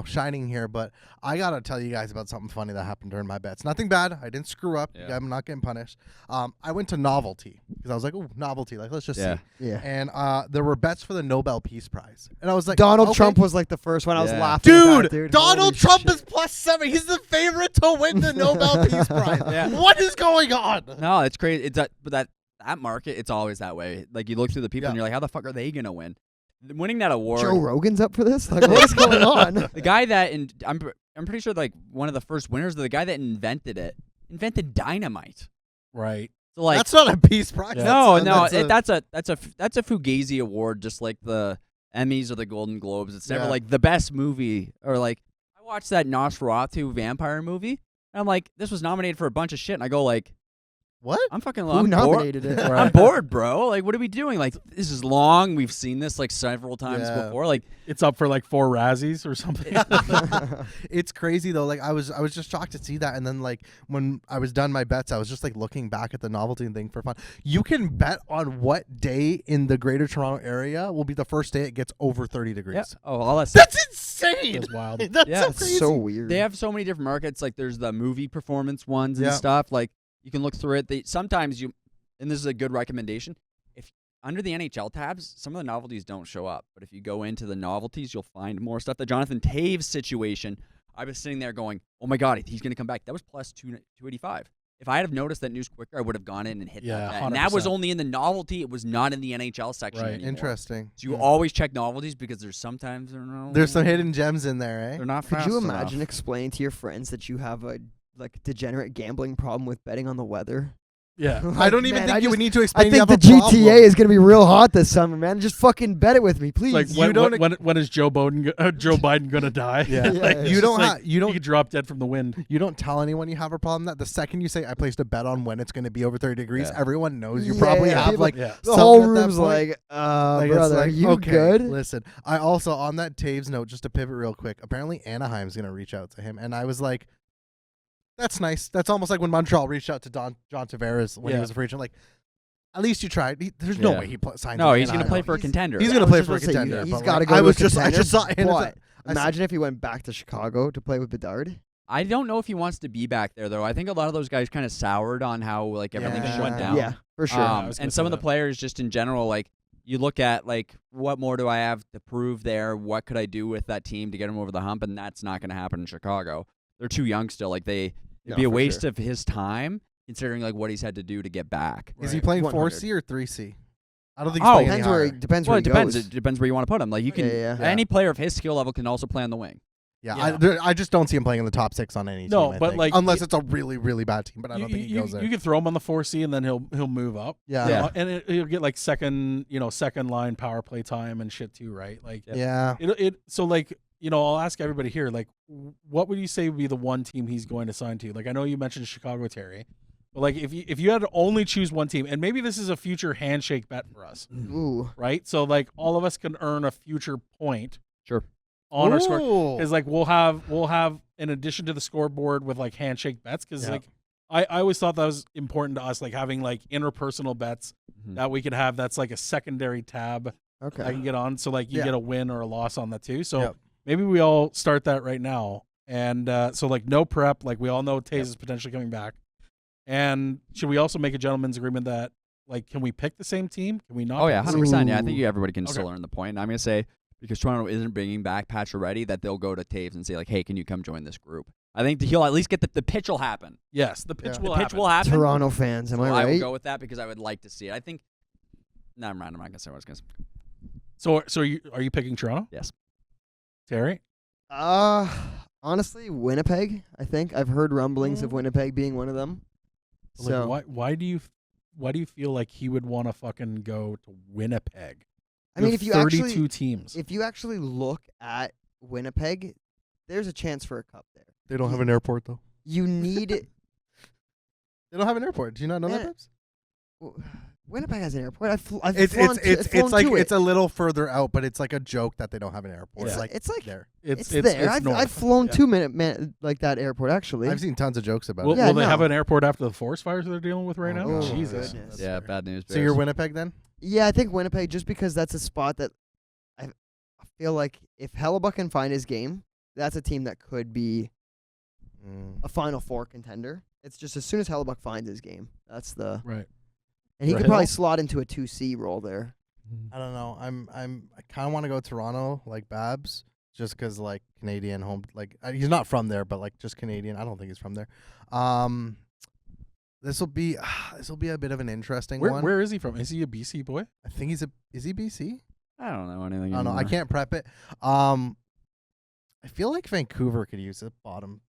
shining here, but I gotta tell you guys about something funny that happened during my bets. Nothing bad. I didn't screw up. Yeah. I'm not getting punished. I went to novelty because I was like, oh, novelty. Like, let's just see. Yeah. And there were bets for the Nobel Peace Prize, and I was like, Donald okay. Trump was like the first one. I was Yeah. laughing. At that, Dude, dude. Donald Holy Trump shit. is +7. He's the favorite to win the Nobel Peace Prize. Yeah. What is going on? No, it's crazy. It's but that market, it's always that way. Like, you look through the people and you're like, how the fuck are they gonna win? Winning that award. Joe Rogan's up for this? Like, what is going on? The guy that I'm pretty sure like one of the first winners, the guy that invented dynamite. right. So like That's not a peace prize. Yeah. that's a Fugazi award, just like the Emmys or the Golden Globes. It's never Yeah. like the best movie or like I watched that Nosferatu vampire movie and I'm like, this was nominated for a bunch of shit, and I go like, What? I'm fucking Who I'm bored. nominated it? Right. I'm bored, bro. Like, what are we doing? Like, this is long. We've seen this like several times Yeah. before. Like, It's up for like 4 Razzies or something. It's crazy though. Like, I was just shocked to see that, and then like when I was done my bets, I was just like looking back at the novelty thing for fun. You can bet on what day in the Greater Toronto area will be the first day it gets over 30 degrees. yeah. Oh, all that That's insane. That's wild. That's Yeah. so It's crazy. so weird. They have so many different markets. Like, there's the movie performance ones and Yeah. stuff. Like, you can look through it. Sometimes and this is a good recommendation. If under the NHL tabs, some of the novelties don't show up. But if you go into the novelties, you'll find more stuff. The Jonathan Taves situation, I was sitting there going, oh my God, he's going to come back. That was plus 285. If I had have noticed that news quicker, I would have gone in and hit Yeah, that bet. And that was 100%. only in the novelty. It was not in the NHL section Right. anymore. Interesting. So you always check novelties because there's sometimes There's some hidden gems in there, eh? They're not Could fast you enough. imagine explaining to your friends that you have a like degenerate gambling problem with betting on the weather? Yeah. I don't even Man, think I you would just- need to explain. I you think have the a problem. GTA is going to be real hot this summer, man. Just fucking bet it with me, please. Like when is Joe Biden gonna die? Yeah. Yeah, Like, yeah. it's You just don't like, have. You don't. he could drop dead from the wind. You don't tell anyone you have a problem. That the second you say I placed a bet on when it's going to be over 30 degrees, Yeah. everyone knows you Yeah, probably yeah, have people- like Yeah. the something whole at that room's point. like, Like, it's brother, like, are you okay, good? Listen, I also on that Taves note, just to pivot real quick. Apparently, Anaheim's going to reach out to him, and I was like, "That's nice." That's almost like when Montreal reached out to John Tavares when he Yeah. was a free agent. Like, at least you tried. There's no Yeah. way he signs. No, with he's going to Anaheim. play for a He's- contender. He's Yeah, going I to was play just for a gonna say, contender. he's but, got to like, go. I to was a just. I contender, just saw. but I imagine if he went back to Chicago to play with Bedard. I don't know if he wants to be back there, though. I think a lot of those guys kind of soured on how like everything Yeah. went down. Yeah, for sure. I was gonna And say some of the that. players, just in general, like you look at like what more do I have to prove there? What could I do with that team to get him over the hump? And that's not going to happen in Chicago. They're too young still. Like it'd No, be a for waste sure. of his time considering like what he's had to do to get back. Is he Right. playing 100. 4C or 3C? I don't think he's Oh, playing any Depends where higher. he, depends Well, where it he depends. goes. It depends where you want to put him. Like you can, Yeah. any player of his skill level can also play on the wing. Yeah, Yeah. I just don't see him playing in the top 6 on any No, team. I but, think. like, unless it's a really, really bad team. But I don't think he goes there. You could throw him on the 4C and then he'll move up. Yeah. Yeah. And he'll get like second line power play time and shit too, right? Like Yeah. so like, I'll ask everybody here, like, what would you say would be the one team he's going to sign to? Like, I know you mentioned Chicago, Terry, but like, if you had to only choose one team, and maybe this is a future handshake bet for us, Ooh. right? So like, all of us can earn a future point Sure. on our score. Ooh. Because like, we'll have in addition to the scoreboard with like handshake bets, because Yeah. like, I always thought that was important to us, like having like interpersonal bets Mhm. that we could have. That's like a secondary tab Okay. I can get on, so like you Yeah. get a win or a loss on that too. So Yep. maybe we all start that right now. And so like no prep, like we all know Taze is potentially coming back. And should we also make a gentleman's agreement that like can we pick the same team? Can we not? Oh yeah, pick the 100%. Yeah, I think Ooh. everybody can Okay. still earn the point. And I'm gonna say because Toronto isn't bringing back Pacioretty, that they'll go to Taves and say like, "Hey, can you come join this group?" I think he'll at least get the pitch will happen. Yes, the pitch Yeah. will The pitch happen. will happen. Toronto fans, am So I I will right? go with that because I would like to see it. I think. Never mind. I'm not gonna say what I was gonna say. So are you picking Toronto? Yes. Terry? Honestly, Winnipeg. I think I've heard rumblings of Mm. Winnipeg being one of them. Like, So why do you feel like he would want to fucking go to Winnipeg? I mean, if you 32 teams. if you actually look at Winnipeg, there's a chance for a cup there. They don't have an airport though. You need They don't have an airport. Do you not know that, Man, Babs? Winnipeg has an airport. I've flown It's to like it. it's a little further out, but it's like a joke that they don't have an airport. It's Like it's like there. it's there. I've north. flown Yeah. 2 minute like that airport actually. I've seen tons of jokes about Will, it. Yeah, will they no. have an airport after the forest fires they're dealing with right now? Oh, Jesus. goodness. Yeah, bad news. So you're Winnipeg then? Yeah, I think Winnipeg, just because that's a spot that I feel like if Hellebuck can find his game, that's a team that could be a Final Four contender. It's just as soon as Hellebuck finds his game, that's the Right. and he could Rahil? probably slot into a 2C role there. I don't know. I kind of want to go Toronto like Babs, just because like Canadian home. Like he's not from there, but like just Canadian. I don't think he's from there. This will be a bit of an interesting one. Where is he from? Is he a BC boy? I think is he BC? I don't know anything. I don't know. I anymore. can't prep it. I feel like Vancouver could use a bottom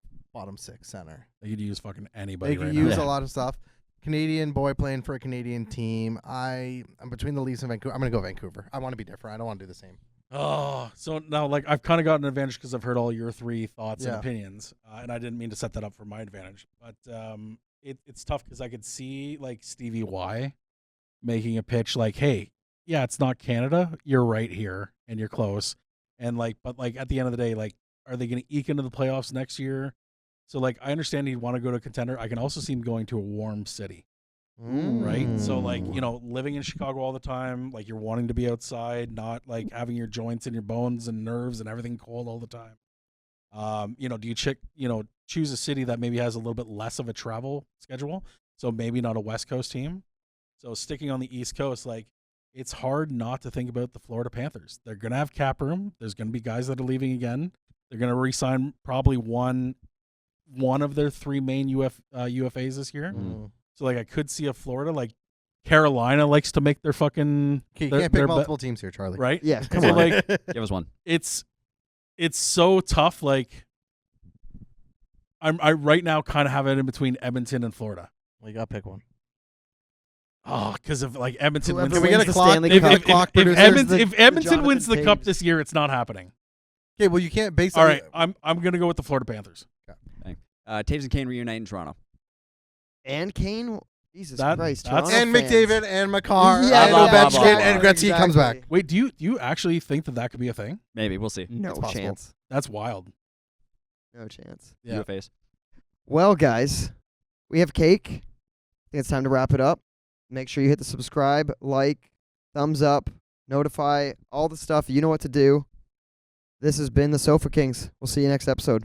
6 center. They could use fucking anybody They could right use now. a lot of stuff. Canadian boy playing for a Canadian team. I'm between the Leafs and Vancouver. I'm gonna go Vancouver. I want to be different. I don't want to do the same. Oh, so now like I've kind of got an advantage because I've heard all your 3 thoughts and Yeah. opinions, and I didn't mean to set that up for my advantage, but it's tough because I could see like Stevie Y making a pitch like, "Hey, yeah, it's not Canada. You're right here, and you're close." And like, but like at the end of the day, like, are they going to eke into the playoffs next year? So like, I understand he'd want to go to a contender. I can also see him going to a warm city, right? So like, you know, living in Chicago all the time, like you're wanting to be outside, not like having your joints and your bones and nerves and everything cold all the time. You know, do you choose a city that maybe has a little bit less of a travel schedule? So maybe not a West Coast team. So sticking on the East Coast, like it's hard not to think about the Florida Panthers. They're going to have cap room. There's going to be guys that are leaving again. They're going to re-sign probably one of their 3 main UFAs this year. So like I could see a Florida, like Carolina likes to make their fucking You their- can't their pick be- multiple teams here, Charlie. right? Yeah, come So on. like Give us one. it's so tough. Like I right now kind of have it in between Edmonton and Florida. Well, you gotta pick one. Oh, because if like Edmonton Whoever wins, Can we get wins a the clock? Stanley If- Cup, if- clock if producers, Edmonton, the- if Edmonton Jonathan wins the cup Taves. this year, it's not happening. Okay, well you can't base. All right, I'm gonna go with the Florida Panthers. Taves and Kane reunite in Toronto. And Kane, Jesus That- Christ, that's- Toronto And fans. McDavid and McCarr Yeah, and blah, blah, Ovechkin blah, blah. and Gretzky comes back. Wait, do you actually think that could be a thing? Maybe we'll see. No It's possible. chance. That's wild. No chance. Yeah. UFAs. Well, guys, we have cake. I think it's time to wrap it up. Make sure you hit the subscribe, like, thumbs up, notify, all the stuff. You know what to do. This has been the Sofa Kings. We'll see you next episode.